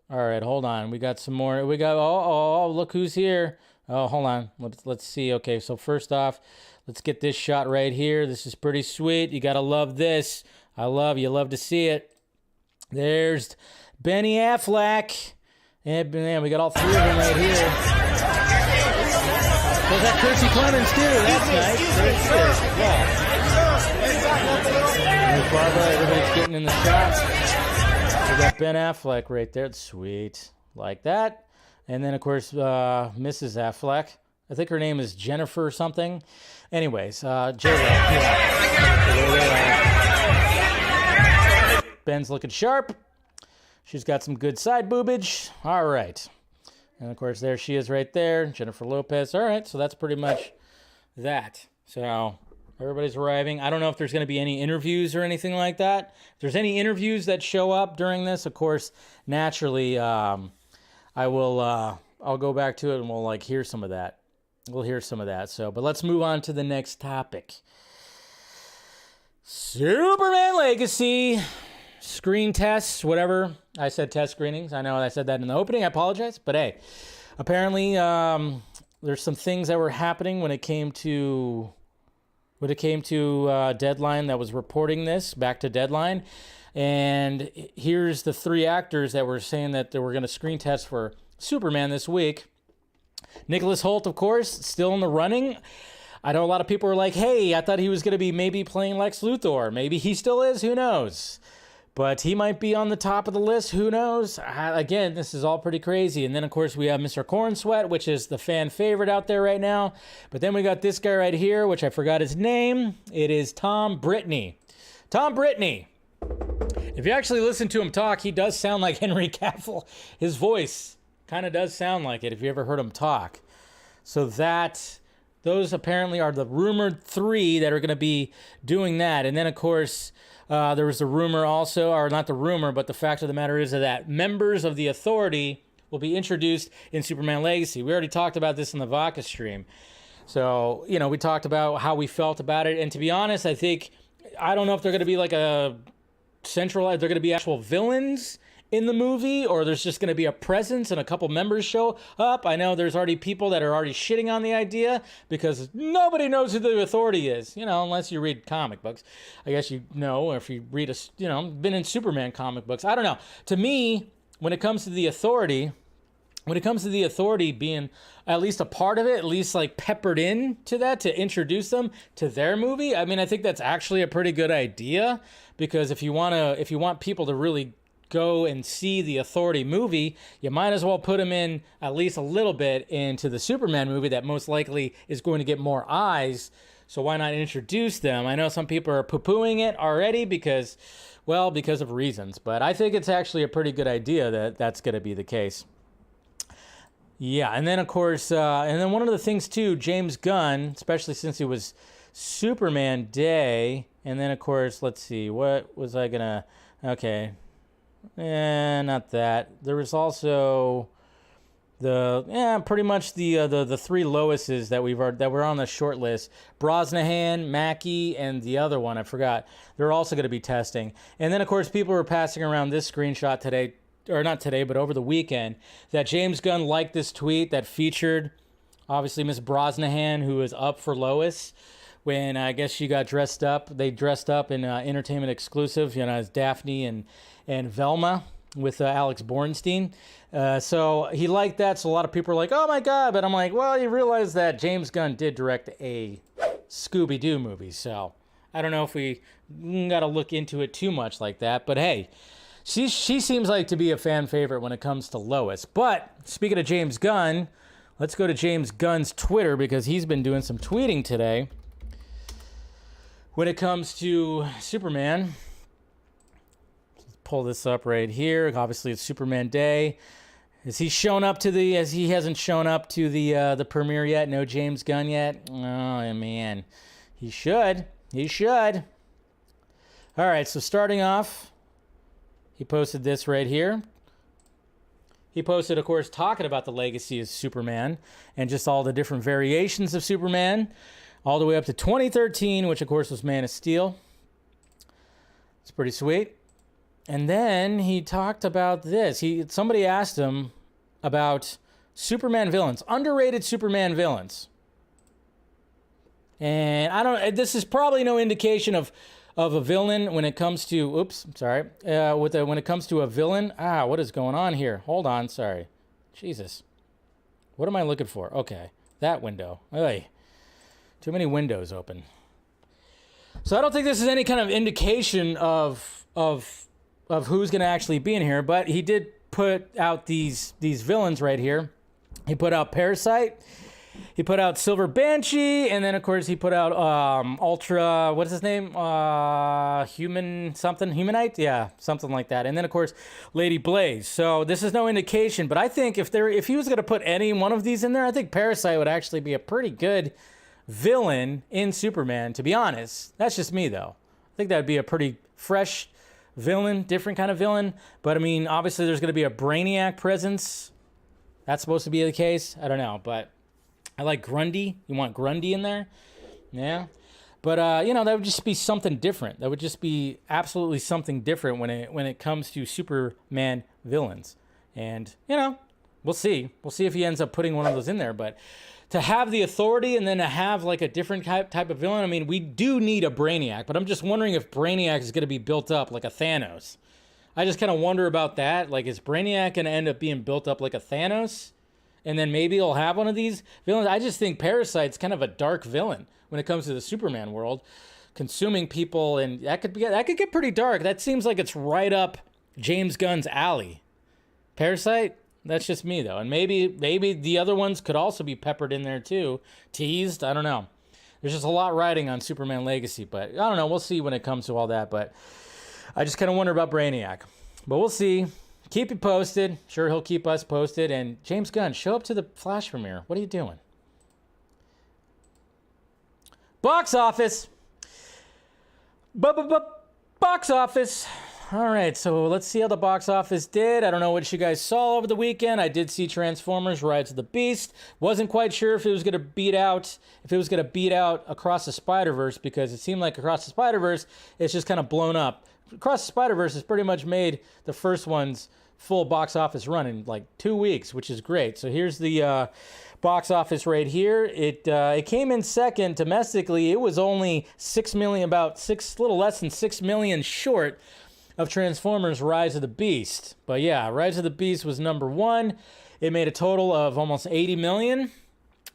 All right, hold on. We got some more. We got, look who's here. Oh, hold on. Let's see. Okay, so first off, let's get this shot right here. This is pretty sweet. You got to love this. You love to see it. There's Benny Affleck. And man, we got all three of them right here. There's that Kirstie Clemens, too. That's nice. There's yeah. There's Barbara. Everybody's getting in the shot. We got Ben Affleck right there. It's sweet. Like that. And then, of course, Mrs. Affleck. I think her name is Jennifer something. Anyways, Ben's looking sharp. She's got some good side boobage. All right. And, of course, there she is right there. Jennifer Lopez. All right. So that's pretty much that. So everybody's arriving. I don't know if there's going to be any interviews or anything like that. If there's any interviews that show up during this, of course, naturally, I'll go back to it and we'll hear some of that. We'll hear some of that. So, but let's move on to the next topic. Superman Legacy screen tests, whatever. I said test screenings. I know I said that in the opening. I apologize. But hey, apparently there's some things that were happening when it came to Deadline that was reporting this back to Deadline. And here's the three actors that were saying that they were going to screen test for Superman this week. Nicholas Hoult, of course, still in the running. I know a lot of people are like, hey, I thought he was going to be maybe playing Lex Luthor. Maybe he still is. Who knows? But he might be on the top of the list. Who knows? Again, this is all pretty crazy. And then, of course, we have Mr. Cornsweat, which is the fan favorite out there right now. But then we got this guy right here, which I forgot his name. It is Tom Brittney. Tom Brittney. If you actually listen to him talk, he does sound like Henry Cavill. His voice kind of does sound like it if you ever heard him talk. So those apparently are the rumored three that are going to be doing that. And then, of course, there was a rumor also, or not the rumor, but the fact of the matter is that members of the Authority will be introduced in Superman Legacy. We already talked about this in the Vodka stream. So, we talked about how we felt about it. And to be honest, I don't know if they're going to be like they're going to be actual villains in the movie, or there's just going to be a presence and a couple members show up. I know there's already people that are already shitting on the idea because nobody knows who the Authority is, unless you read comic books. I guess or if you read been in Superman comic books. I don't know. To me, when it comes to the Authority being at least a part of it, at least like peppered in to that to introduce them to their movie, I mean, I think that's actually a pretty good idea, because if you want people to really go and see the Authority movie, you might as well put them in at least a little bit into the Superman movie that most likely is going to get more eyes. So why not introduce them? I know some people are poo-pooing it already because of reasons, but I think it's actually a pretty good idea that that's going to be the case. Yeah, and then of course, and then one of the things too, James Gunn, especially since it was Superman Day, and then of course, let's see, what was I gonna? Okay, not that. There was also pretty much the three Loises that were on the short list: Brosnahan, Mackie, and the other one I forgot. They're also going to be testing, and then of course, people were passing around this screenshot today. Or not today, but over the weekend, that James Gunn liked this tweet that featured, obviously, Miss Brosnahan, who was up for Lois, when I guess she got dressed up. They dressed up in Entertainment Exclusive, as Daphne and Velma with Alex Bornstein. So he liked that, so a lot of people are like, oh my God, but I'm like, well, you realize that James Gunn did direct a Scooby-Doo movie, so I don't know if we got to look into it too much like that, but hey, She seems like to be a fan favorite when it comes to Lois. But speaking of James Gunn, let's go to James Gunn's Twitter, because he's been doing some tweeting today when it comes to Superman. Let's pull this up right here. Obviously, it's Superman Day. Has he shown up to as he hasn't shown up to the premiere yet? No James Gunn yet? Oh, man. He should. He should. All right, so starting off, he posted this right here. He posted, of course, talking about the legacy of Superman and just all the different variations of Superman, all the way up to 2013, which, of course, was Man of Steel. It's pretty sweet. And then he talked about this. Somebody asked him about Superman villains, underrated Superman villains. And this is probably no indication of a villain when it comes to, when it comes to a villain. What is going on here? Hold on, sorry. Jesus. What am I looking for? Okay, that window. Oy. Too many windows open. So I don't think this is any kind of indication of who's going to actually be in here, but he did put out these villains right here. He put out Parasite. He put out Silver Banshee, and then, of course, he put out Ultra, what is his name? Humanite? Yeah, something like that. And then, of course, Lady Blaze. So this is no indication, but I think if he was going to put any one of these in there, I think Parasite would actually be a pretty good villain in Superman, to be honest. That's just me, though. I think that would be a pretty fresh villain, different kind of villain. But, I mean, obviously there's going to be a Brainiac presence. That's supposed to be the case. I don't know, but I like Grundy. You want Grundy in there? Yeah. But, that would just be something different. That would just be absolutely something different when it comes to Superman villains. And, we'll see. We'll see if he ends up putting one of those in there. But to have the Authority and then to have, like, a different type of villain, I mean, we do need a Brainiac. But I'm just wondering if Brainiac is going to be built up like a Thanos. I just kind of wonder about that. Like, is Brainiac going to end up being built up like a Thanos? And then maybe he'll have one of these villains. I just think Parasite's kind of a dark villain when it comes to the Superman world, consuming people, and that could get pretty dark. That seems like it's right up James Gunn's alley. Parasite, that's just me though, and maybe the other ones could also be peppered in there too, teased. I don't know. There's just a lot riding on Superman Legacy, but I don't know. We'll see when it comes to all that. But I just kind of wonder about Brainiac, but we'll see. Keep you posted. Sure, he'll keep us posted. And James Gunn, show up to the Flash premiere. What are you doing? Box office. Box office. All right, so let's see how the box office did. I don't know what you guys saw over the weekend. I did see Transformers: Rise of the Beast. Wasn't quite sure if it was going to beat out Across the Spider-Verse, because it seemed like Across the Spider-Verse it's just kind of blown up. Across the Spider-Verse has pretty much made the first ones full box office run in like 2 weeks, which is great. So here's the box office right here. It came in second domestically. It was only 6 million, little less than 6 million short of Transformers Rise of the Beast. But yeah, Rise of the Beast was number one. It made a total of almost 80 million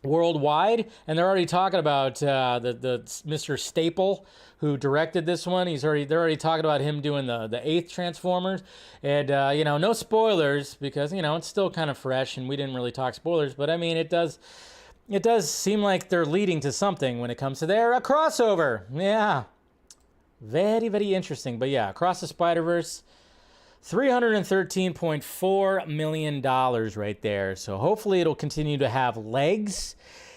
worldwide, and they're already talking about the Mr. Staple who directed this one. They're already talking about him doing the eighth Transformers, and no spoilers because it's still kind of fresh and we didn't really talk spoilers, but I mean it does seem like they're leading to something when it comes to a crossover. Yeah, very, very interesting. But yeah, Across the Spider-Verse, $313.4 million right there. So hopefully it'll continue to have legs.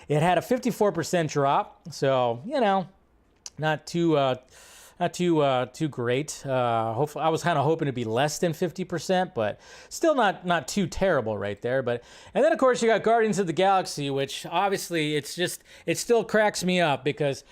It had a 54% drop, so not too great. Hopefully, I was kind of hoping to be less than 50%, but still not too terrible right there. And then of course you got Guardians of the Galaxy, which obviously it still cracks me up because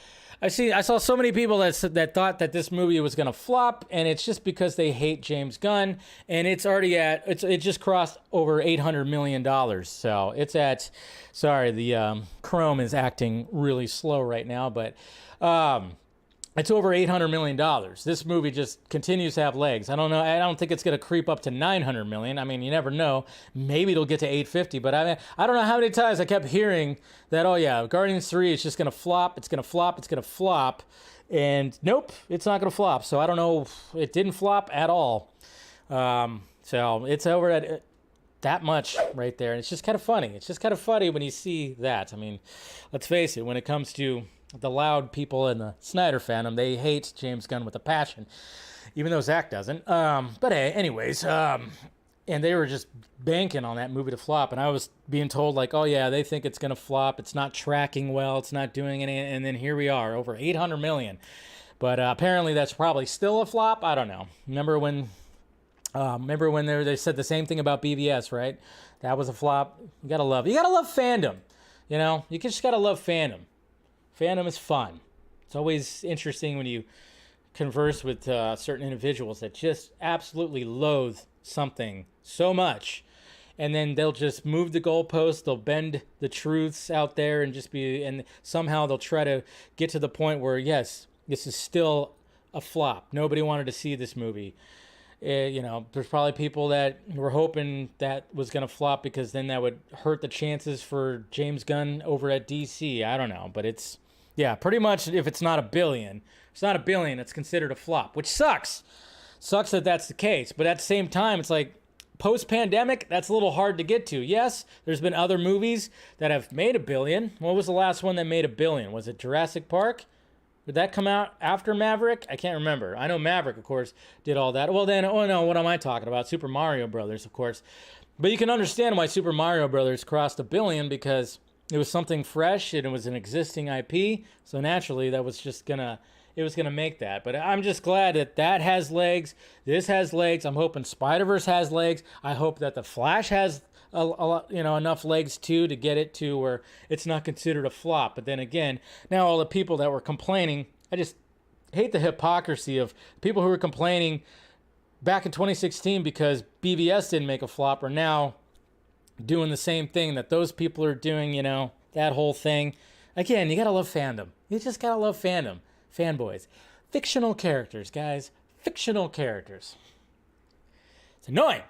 I saw so many people that thought that this movie was gonna flop, and it's just because they hate James Gunn, and it's already it just crossed over $800 million. So it's at, sorry, the Chrome is acting really slow right now, but it's over $800 million. This movie just continues to have legs. I don't know. I don't think it's going to creep up to $900 million. I mean, you never know. Maybe it'll get to $850. But I don't know how many times I kept hearing that, oh yeah, Guardians 3 is just going to flop. It's going to flop. It's going to flop. And nope, it's not going to flop. So I don't know. It didn't flop at all. So it's over at that much right there. And it's just kind of funny. It's just kind of funny when you see that. I mean, let's face it, when it comes to the loud people in the Snyder fandom, they hate James Gunn with a passion, even though Zach doesn't. But hey, anyways, and they were just banking on that movie to flop, and I was being told like, oh yeah, they think it's gonna flop. It's not tracking well. It's not doing any, and then here we are, over 800 million. But apparently that's probably still a flop. I don't know. Remember when they said the same thing about BVS, right? That was a flop. You gotta love fandom. You just gotta love fandom. Fandom is fun. It's always interesting when you converse with certain individuals that just absolutely loathe something so much, and then they'll just move the goalposts, they'll bend the truths out there and somehow they'll try to get to the point where, yes, this is still a flop. Nobody wanted to see this movie. There's probably people that were hoping that was going to flop because then that would hurt the chances for James Gunn over at DC. I don't know, but yeah, pretty much if it's not $1 billion, it's considered a flop, which sucks. Sucks that that's the case. But at the same time, it's like post-pandemic, that's a little hard to get to. Yes, there's been other movies that have made $1 billion. What was the last one that made $1 billion? Was it Jurassic Park? Did that come out after Maverick? I can't remember. I know Maverick, of course, did all that. Well, then, oh no, what am I talking about? Super Mario Brothers, of course. But you can understand why Super Mario Brothers crossed $1 billion because it was something fresh and it was an existing IP. So naturally, it was gonna make that. But I'm just glad that has legs. This has legs. I'm hoping Spider-Verse has legs. I hope that the Flash has a lot, enough legs too to get it to where it's not considered a flop. But then again, now all the people that were complaining, I just hate the hypocrisy of people who were complaining back in 2016 because BVS didn't make a flop are now doing the same thing that those people are doing, that whole thing. Again, you gotta love fandom. You just gotta love fandom. Fanboys. Fictional characters, guys. Fictional characters. It's annoying.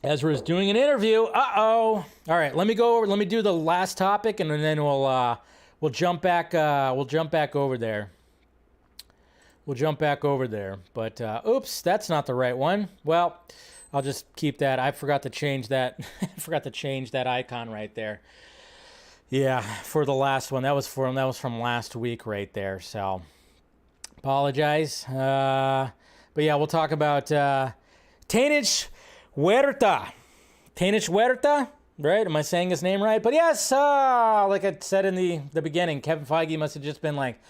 Ezra's doing an interview. Uh-oh. All right, let me do the last topic and then we'll jump back over there. But oops, that's not the right one. Well, I'll just keep that. I forgot to change that. Icon right there. Yeah, for the last one. That was from last week right there. So apologize. But yeah, we'll talk about Tenoch Huerta. Tenoch Huerta, right? Am I saying his name right? But yes, like I said in the beginning, Kevin Feige must have just been like,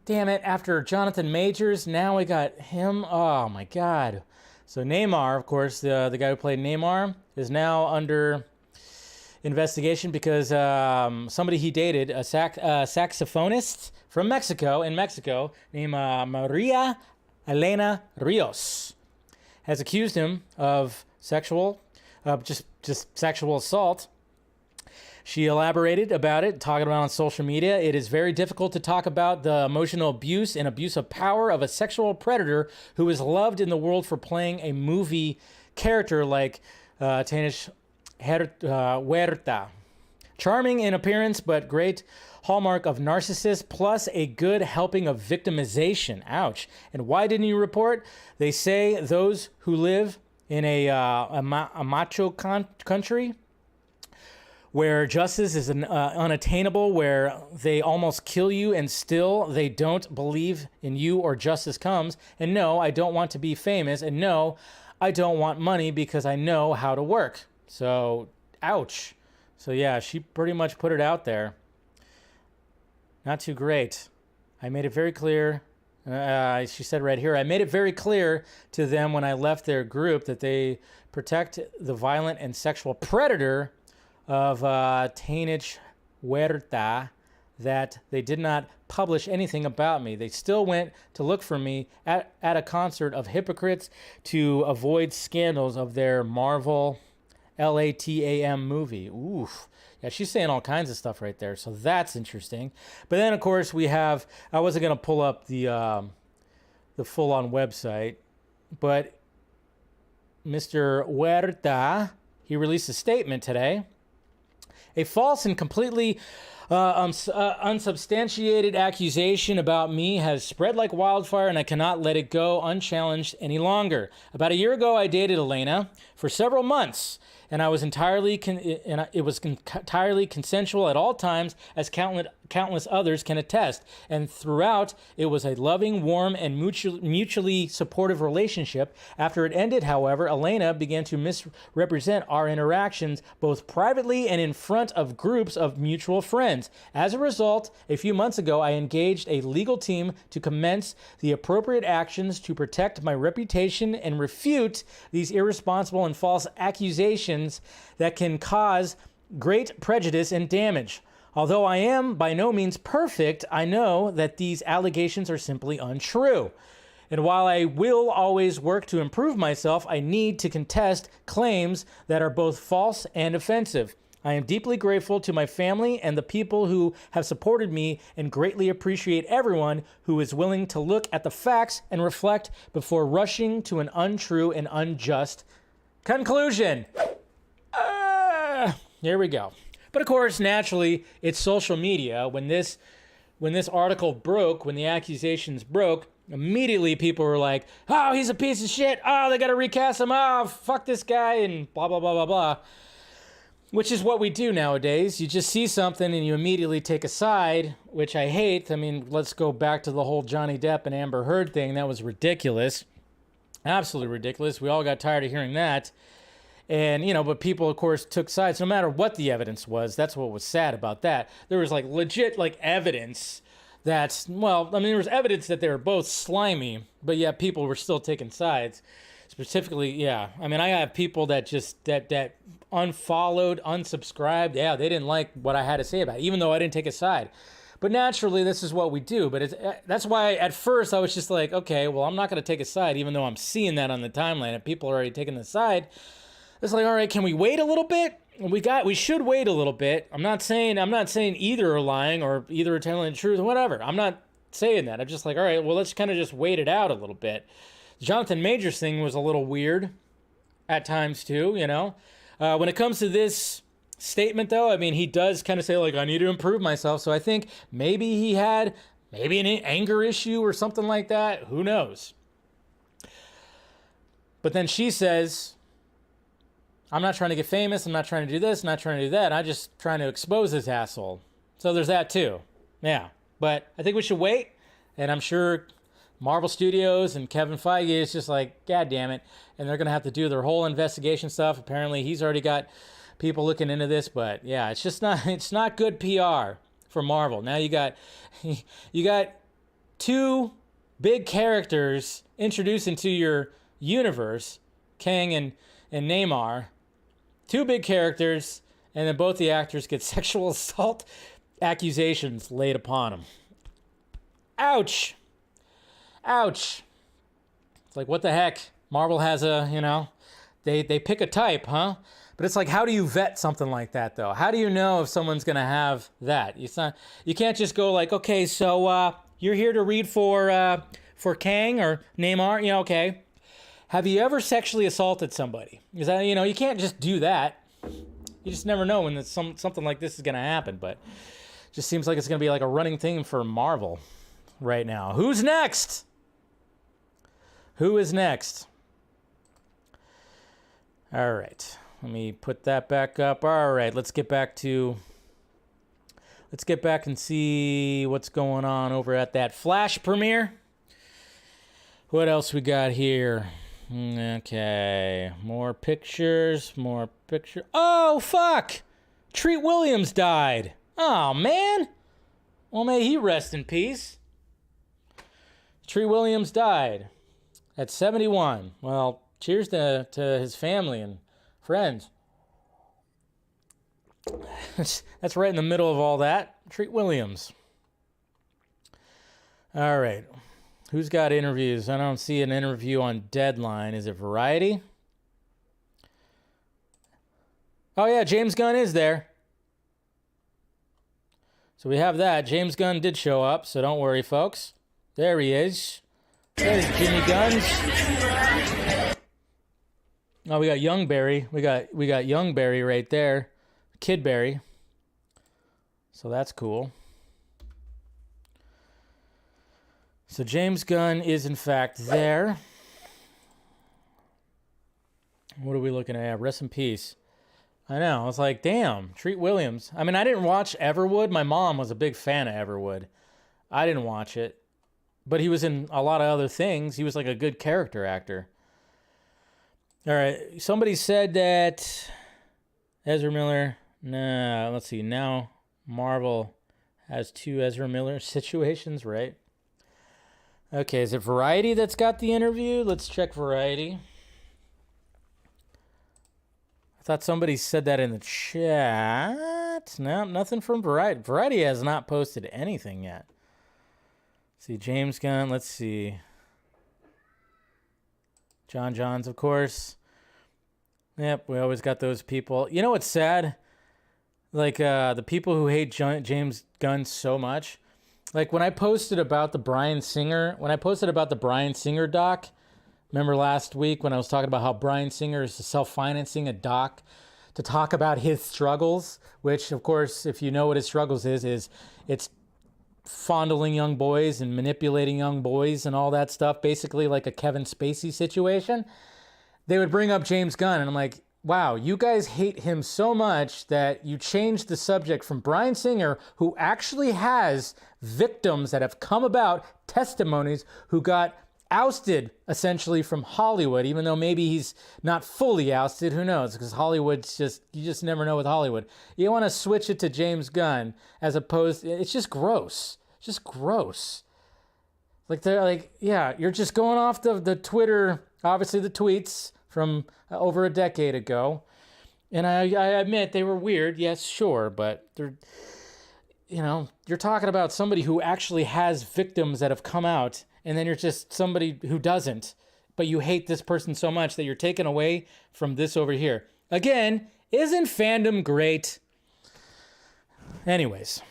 damn it, after Jonathan Majors, now we got him. Oh my God. So Neymar, of course, the guy who played Neymar, is now under investigation because somebody he dated, a saxophonist from Mexico, named Maria Elena Rios. has accused him of just sexual assault. She elaborated about it, talking about it on social media. It is very difficult to talk about the emotional abuse and abuse of power of a sexual predator who is loved in the world for playing a movie character like Tenoch Huerta. Charming in appearance, but great hallmark of narcissist, plus a good helping of victimization. Ouch. And why didn't you report? They say those who live in a macho country where justice is unattainable, where they almost kill you and still they don't believe in you or justice comes. And no, I don't want to be famous. And no, I don't want money because I know how to work. So, ouch. So yeah, she pretty much put it out there. Not too great. I made it very clear. She said right here, I made it very clear to them when I left their group that they protect the violent and sexual predator of Tenoch Huerta, that they did not publish anything about me. They still went to look for me at a concert of hypocrites to avoid scandals of their Marvel LATAM movie. Oof. Yeah, she's saying all kinds of stuff right there. So that's interesting. But then, of course, we have... I wasn't going to pull up the full-on website, but Mr. Huerta, he released a statement today. A false and completely unsubstantiated accusation about me has spread like wildfire, and I cannot let it go unchallenged any longer. About a year ago, I dated Elena for several months, and it was entirely consensual at all times, as countless others can attest. And throughout, it was a loving, warm, and mutually supportive relationship. After it ended, however, Elena began to misrepresent our interactions, both privately and in front of groups of mutual friends. As a result, a few months ago, I engaged a legal team to commence the appropriate actions to protect my reputation and refute these irresponsible and false accusations that can cause great prejudice and damage. Although I am by no means perfect, I know that these allegations are simply untrue. And while I will always work to improve myself, I need to contest claims that are both false and offensive. I am deeply grateful to my family and the people who have supported me, and greatly appreciate everyone who is willing to look at the facts and reflect before rushing to an untrue and unjust conclusion. Here we go. But of course, naturally, it's social media. When this article broke, when the accusations broke, immediately people were like, oh, he's a piece of shit. Oh, they got to recast him. Oh, fuck this guy, and blah, blah, blah, blah, blah. Which is what we do nowadays. You just see something and you immediately take a side, which I hate. I mean, let's go back to the whole Johnny Depp and Amber Heard thing. That was ridiculous. Absolutely ridiculous. We all got tired of hearing that. And, but people, of course, took sides no matter what the evidence was. That's what was sad about that. There was, legit, evidence that, there was evidence that they were both slimy, but yet people were still taking sides. Specifically, yeah. I mean, I have people that just, that unfollowed, unsubscribed. Yeah, they didn't like what I had to say about it, even though I didn't take a side. But naturally, this is what we do. But that's why at first I was just like, okay, well, I'm not going to take a side, even though I'm seeing that on the timeline and people are already taking the side. It's like, all right, can we wait a little bit? We should wait a little bit. I'm not saying either are lying or either are telling the truth or whatever. I'm not saying that. I'm just like, all right, well, let's kind of just wait it out a little bit. Jonathan Majors thing was a little weird at times too, When it comes to this statement, though, I mean, he does kind of say, I need to improve myself. So I think maybe he had an anger issue or something like that. Who knows? But then she says, I'm not trying to get famous. I'm not trying to do this. I'm not trying to do that. I'm just trying to expose this asshole. So there's that too. Yeah. But I think we should wait. And I'm sure Marvel Studios and Kevin Feige is just like, God damn it. And they're going to have to do their whole investigation stuff. Apparently he's already got people looking into this. But yeah, it's not good PR for Marvel. Now you got two big characters introduced into your universe, Kang and Namor. Two big characters, and then both the actors get sexual assault accusations laid upon them. Ouch. Ouch. It's like, what the heck? Marvel has a, they pick a type, huh? But it's like, how do you vet something like that, though? How do you know if someone's going to have that? You can't just go like, okay, so you're here to read for Kang or Neymar, okay. Have you ever sexually assaulted somebody? Is that, you can't just do that. You just never know when something like this is going to happen, but it just seems like it's going to be like a running thing for Marvel right now. Who's next? Who is next? All right. Let me put that back up. All right. Let's get back and see what's going on over at that Flash premiere. What else we got here? Okay. More pictures. Oh, fuck! Treat Williams died. Oh, man. Well, may he rest in peace. Treat Williams died at 71. Well, cheers to his family and friends. That's right in the middle of all that. Treat Williams. All right. Who's got interviews? I don't see an interview on Deadline. Is it Variety? Oh, yeah, James Gunn is there. So we have that. James Gunn did show up, so don't worry, folks. There he is. There's Jimmy Guns. Oh, we got Young Barry. We got Young Barry right there. Kid Barry. So that's cool. So James Gunn is in fact there. What are we looking at? Rest in peace. I know. I was like, damn, Treat Williams. I mean, I didn't watch Everwood. My mom was a big fan of Everwood. I didn't watch it. But he was in a lot of other things. He was like a good character actor. All right. Somebody said that Ezra Miller. Nah, let's see. Now Marvel has 2 Ezra Miller situations, right? Okay, is it Variety that's got the interview? Let's check Variety. I thought somebody said that in the chat. No, nothing from Variety. Variety has not posted anything yet. Let's see, James Gunn. Let's see. John Johns, of course. Yep, we always got those people. You know what's sad? Like, the people who hate James Gunn so much. Like, when I posted about the Bryan Singer doc, remember last week when I was talking about how Bryan Singer is self-financing a doc to talk about his struggles, which, of course, if you know what his struggles is it's fondling young boys and manipulating young boys and all that stuff, basically like a Kevin Spacey situation. They would bring up James Gunn, and I'm like, wow, you guys hate him so much that you changed the subject from Bryan Singer, who actually has victims that have come about, testimonies, who got ousted essentially from Hollywood, even though maybe he's not fully ousted. Who knows? Because Hollywood's you just never know with Hollywood. You want to switch it to James Gunn as opposed, it's just gross. It's just gross. Like, they're like, yeah, you're just going off the Twitter, obviously the tweets from over a decade ago. And I admit they were weird, yes, sure, but they're, you're talking about somebody who actually has victims that have come out, and then you're just somebody who doesn't, but you hate this person so much that you're taken away from this over here. Again, isn't fandom great? Anyways.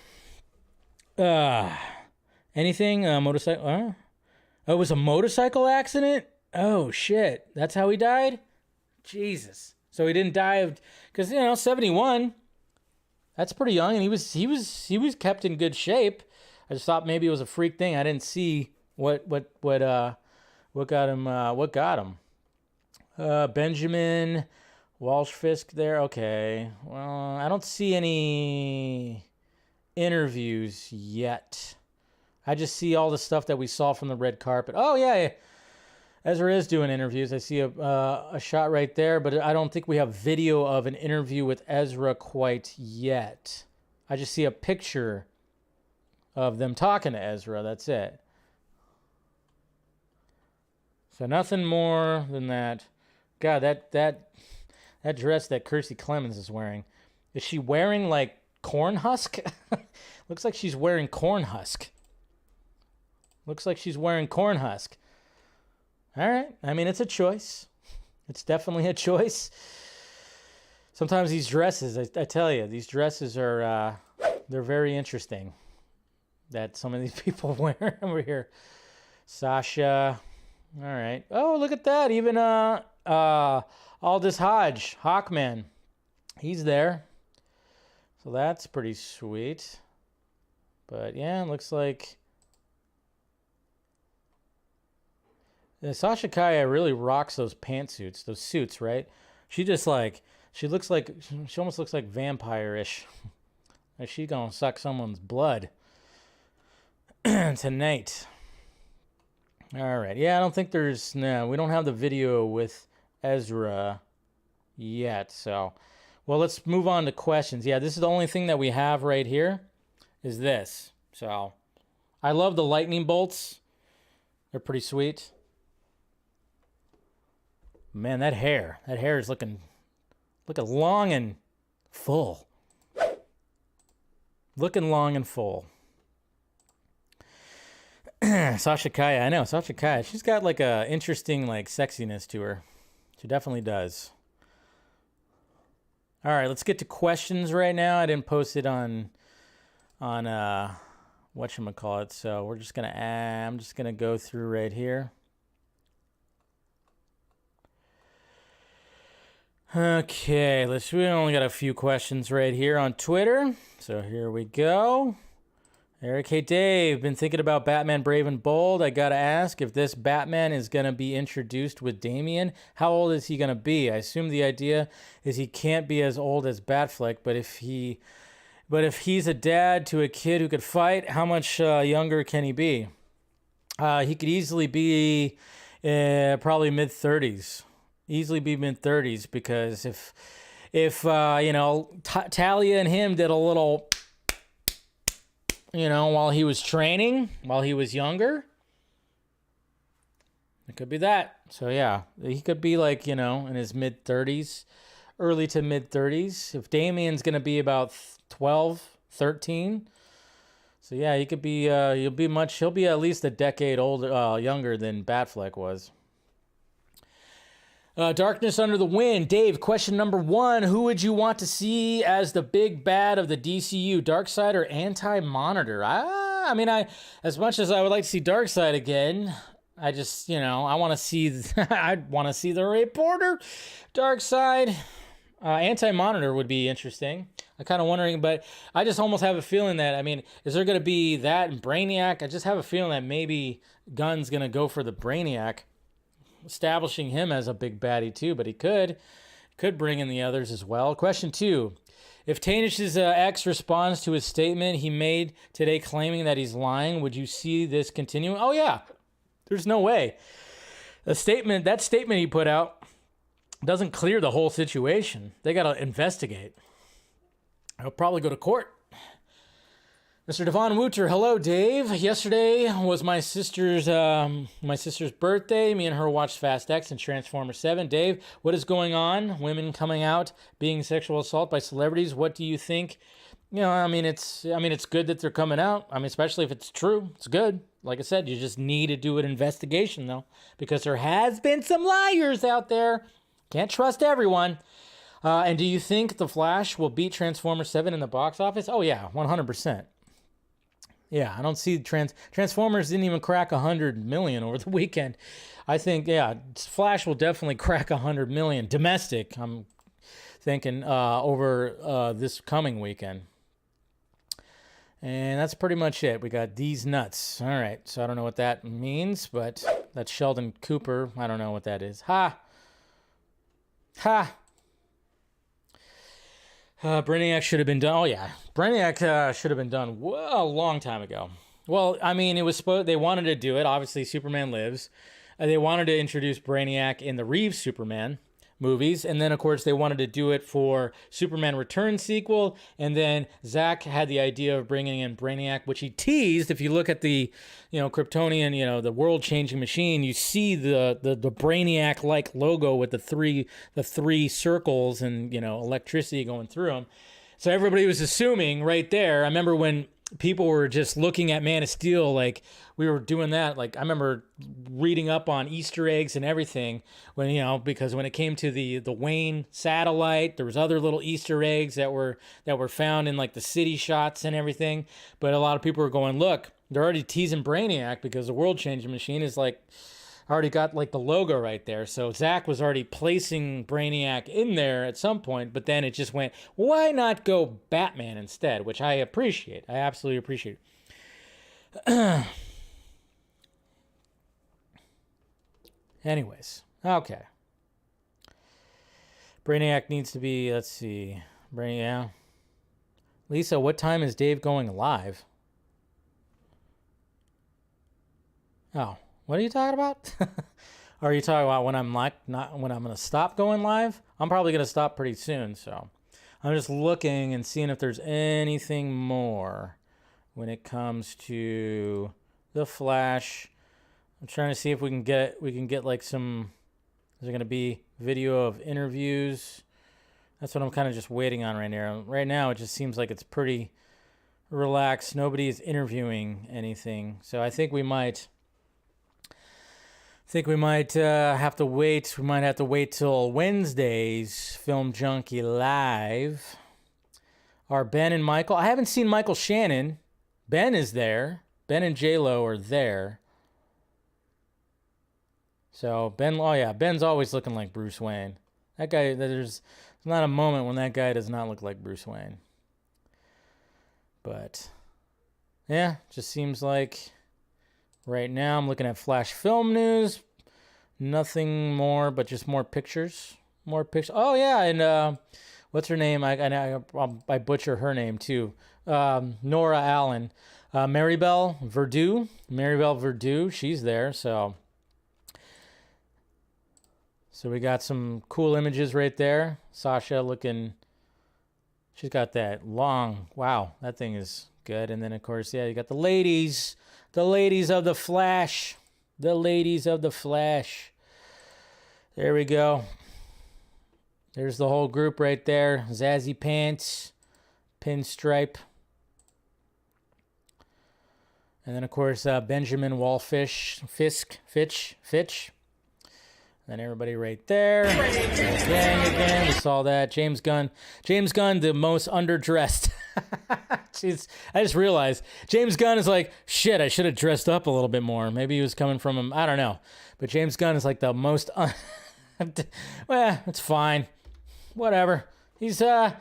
Anything? Motorcycle? Oh, it was a motorcycle accident? Oh, shit. That's how he died? Jesus. So he didn't die of, because 71. That's pretty young, and he was kept in good shape. I just thought maybe it was a freak thing. I didn't see what got him. Benjamin Walsh Fisk there. Okay. Well, I don't see any interviews yet. I just see all the stuff that we saw from the red carpet. Oh yeah. Ezra is doing interviews. I see a shot right there, but I don't think we have video of an interview with Ezra quite yet. I just see a picture of them talking to Ezra. That's it. So nothing more than that. God, that dress that Kiersey Clemens is wearing. Is she wearing like corn husk? Looks like she's wearing corn husk. All right. I mean, it's a choice. It's definitely a choice. Sometimes these dresses, I tell you, these dresses are, they're very interesting that some of these people wear over here. Sasha. All right. Oh, look at that. Even Aldous Hodge, Hawkman. He's there. So that's pretty sweet. But yeah, it looks like Sasha Kaya really rocks those pantsuits, those suits, right? She almost looks like vampire-ish. Like she's gonna suck someone's blood tonight. All right. Yeah, I don't think we don't have the video with Ezra yet. So, well, let's move on to questions. Yeah, this is the only thing that we have right here is this. So, I love the lightning bolts. They're pretty sweet. Man, that hair is looking long and full. Looking long and full. Sasha Kaya, I know, Sasha Kaya. She's got like a interesting like sexiness to her. She definitely does. All right, let's get to questions right now. I didn't post it on whatchamacallit, so I'm just gonna go through right here. Okay, we only got a few questions right here on Twitter. So here we go. Eric, hey Dave, been thinking about Batman Brave and Bold. I gotta ask if this Batman is gonna be introduced with Damian. How old is he gonna be? I assume the idea is he can't be as old as Batfleck, but if he's a dad to a kid who could fight, how much younger can he be? He could easily be probably mid-30s. Easily be mid-30s, because if Talia and him did a little, while he was training, while he was younger, it could be that. So yeah, he could be like, in his mid-30s, early to mid-30s. If Damian's going to be about 12, 13. So yeah, he could be, he'll be at least a decade older, younger than Batfleck was. Darkness Under the Wind. Dave, question number 1. Who would you want to see as the big bad of the DCU, Darkseid or Anti-Monitor? As much as I would like to see Darkseid again, I just, I want to see, I'd want to see the reporter. Darkseid. Anti-Monitor would be interesting. I'm kind of wondering, but I just almost have a feeling that, is there going to be that and Brainiac? I just have a feeling that maybe Gunn's going to go for the Brainiac, establishing him as a big baddie too, but he could bring in the others as well. Question 2. If Tenoch's ex responds to his statement he made today claiming that he's lying, would you see this continuing? Oh yeah, there's no way. That statement he put out doesn't clear the whole situation. They got to investigate. He'll probably go to court. Mr. Devon Wooter, hello, Dave. Yesterday was my sister's birthday. Me and her watched Fast X and Transformers 7. Dave, what is going on? Women coming out being sexual assault by celebrities. What do you think? It's good that they're coming out. Especially if it's true. It's good. Like I said, you just need to do an investigation though, because there has been some liars out there. Can't trust everyone. And do you think The Flash will beat Transformers 7 in the box office? Oh yeah, 100%. Yeah, I don't see Transformers didn't even crack 100 million over the weekend. I think, Flash will definitely crack 100 million domestic, I'm thinking, over this coming weekend. And that's pretty much it. We got these nuts. All right, so I don't know what that means, but that's Sheldon Cooper. I don't know what that is. Ha! Brainiac should have been done. Oh yeah, Brainiac should have been done a long time ago. Well, it was they wanted to do it. Obviously, Superman Lives. They wanted to introduce Brainiac in the Reeves Superman movies, and then of course they wanted to do it for Superman Returns sequel. And then Zack had the idea of bringing in Brainiac, which he teased. If you look at the, Kryptonian, the world-changing machine, you see the Brainiac-like logo with the three circles and electricity going through them. So everybody was assuming right there. I remember when people were just looking at Man of Steel like we were doing that. Like I remember reading up on Easter eggs and everything when, you know, because when it came to the Wayne satellite, there was other little Easter eggs that were found in like the city shots and everything. But a lot of people were going, look, they're already teasing Brainiac because the World Changing Machine is like already got like the logo right there. So Zach was already placing Brainiac in there at some point, but then it just went, why not go Batman instead? Which I appreciate. I absolutely appreciate. Anyways, okay. Brainiac needs to be, let's see. Yeah. Lisa, what time is Dave going live? Oh. What are you talking about? Are you talking about when I'm like when I'm gonna stop going live? I'm probably gonna stop pretty soon, so I'm just looking and seeing if there's anything more when it comes to the Flash. I'm trying to see if we can get like some. Is there gonna be video of interviews? That's what I'm kind of just waiting on right now. Right now, it just seems like it's pretty relaxed. Nobody's interviewing anything, so I think we might. Have to wait. We might have to wait till Wednesday's Film Junkee Live. Are Ben and Michael? I haven't seen Michael Shannon. Ben is there. Ben and J-Lo are there. So Ben, oh yeah, Ben's always looking like Bruce Wayne. That guy, there's not a moment when that guy does not look like Bruce Wayne. But yeah, just seems like. Right now, I'm looking at Flash Film News. Nothing more, but just more pictures. More pictures. Oh, yeah, and what's her name? I butcher her name, too. Nora Allen. Maribel Verdú, she's there, so we got some cool images right there. Sasha looking, she's got that long, wow, that thing is good. And then, of course, yeah, you got the ladies of the Flash. The ladies of the Flash. There we go. There's the whole group right there. Zazzy Pants. Pinstripe. And then, of course, Benjamin Wallfish. Fitch. Then everybody right there. Again. We saw that. James Gunn, the most underdressed. Jeez, I just realized James Gunn is like, shit, I should have dressed up a little bit more. Maybe he was coming from him. I don't know. But James Gunn is like the most, well, it's fine. Whatever. He's the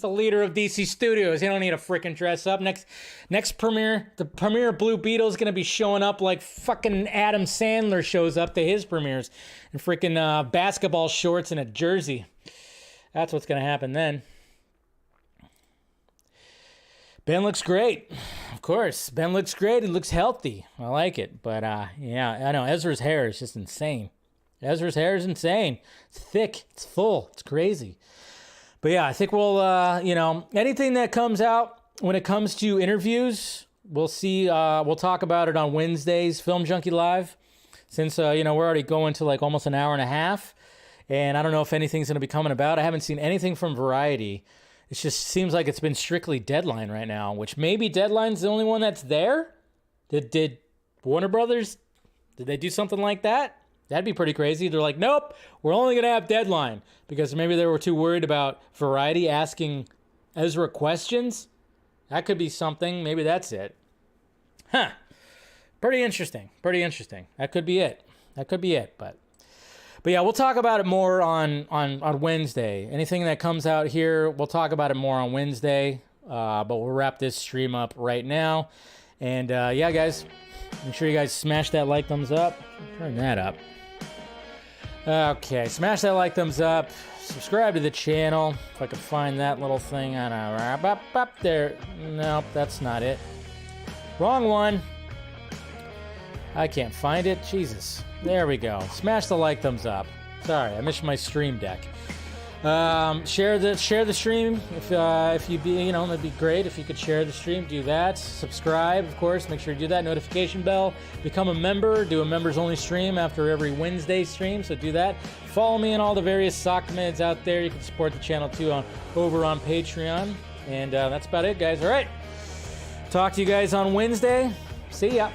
leader of DC Studios. He don't need to freaking dress up. Next premiere, the premiere of Blue Beetle is gonna be showing up like fucking Adam Sandler shows up to his premieres in freaking basketball shorts and a jersey. That's what's gonna happen then. Ben looks great. Of course, Ben looks great. He looks healthy. I like it. But yeah, I know Ezra's hair is just insane. Ezra's hair is insane. It's thick. It's full. It's crazy. But yeah, I think we'll, anything that comes out when it comes to interviews, we'll see. We'll talk about it on Wednesday's Film Junkee Live. Since, we're already going to like almost an hour and a half. And I don't know if anything's going to be coming about. I haven't seen anything from Variety. It just seems like it's been strictly Deadline right now, which maybe Deadline's the only one that's there? Did Warner Brothers, did they do something like that? That'd be pretty crazy. They're like, nope, we're only going to have Deadline. Because maybe they were too worried about Variety asking Ezra questions. That could be something. Maybe that's it. Huh. Pretty interesting. That could be it. But yeah, we'll talk about it more on Wednesday. Anything that comes out here, we'll talk about it more on Wednesday. But we'll wrap this stream up right now. And yeah, guys, make sure you guys smash that like, thumbs up. Turn that up. Okay, smash that like, thumbs up. Subscribe to the channel. If I could find that little thing on up there. Nope, that's not it. Wrong one. I can't find it. Jesus. There we go. Smash the like, thumbs up. Sorry, I missed my stream deck. Share the stream if you'd be, that'd be great if you could share the stream. Do that. Subscribe, of course. Make sure you do that. Notification bell. Become a member. Do a members only stream after every Wednesday stream. So do that. Follow me on all the various sock meds out there. You can support the channel too over on Patreon. And that's about it, guys. All right. Talk to you guys on Wednesday. See ya.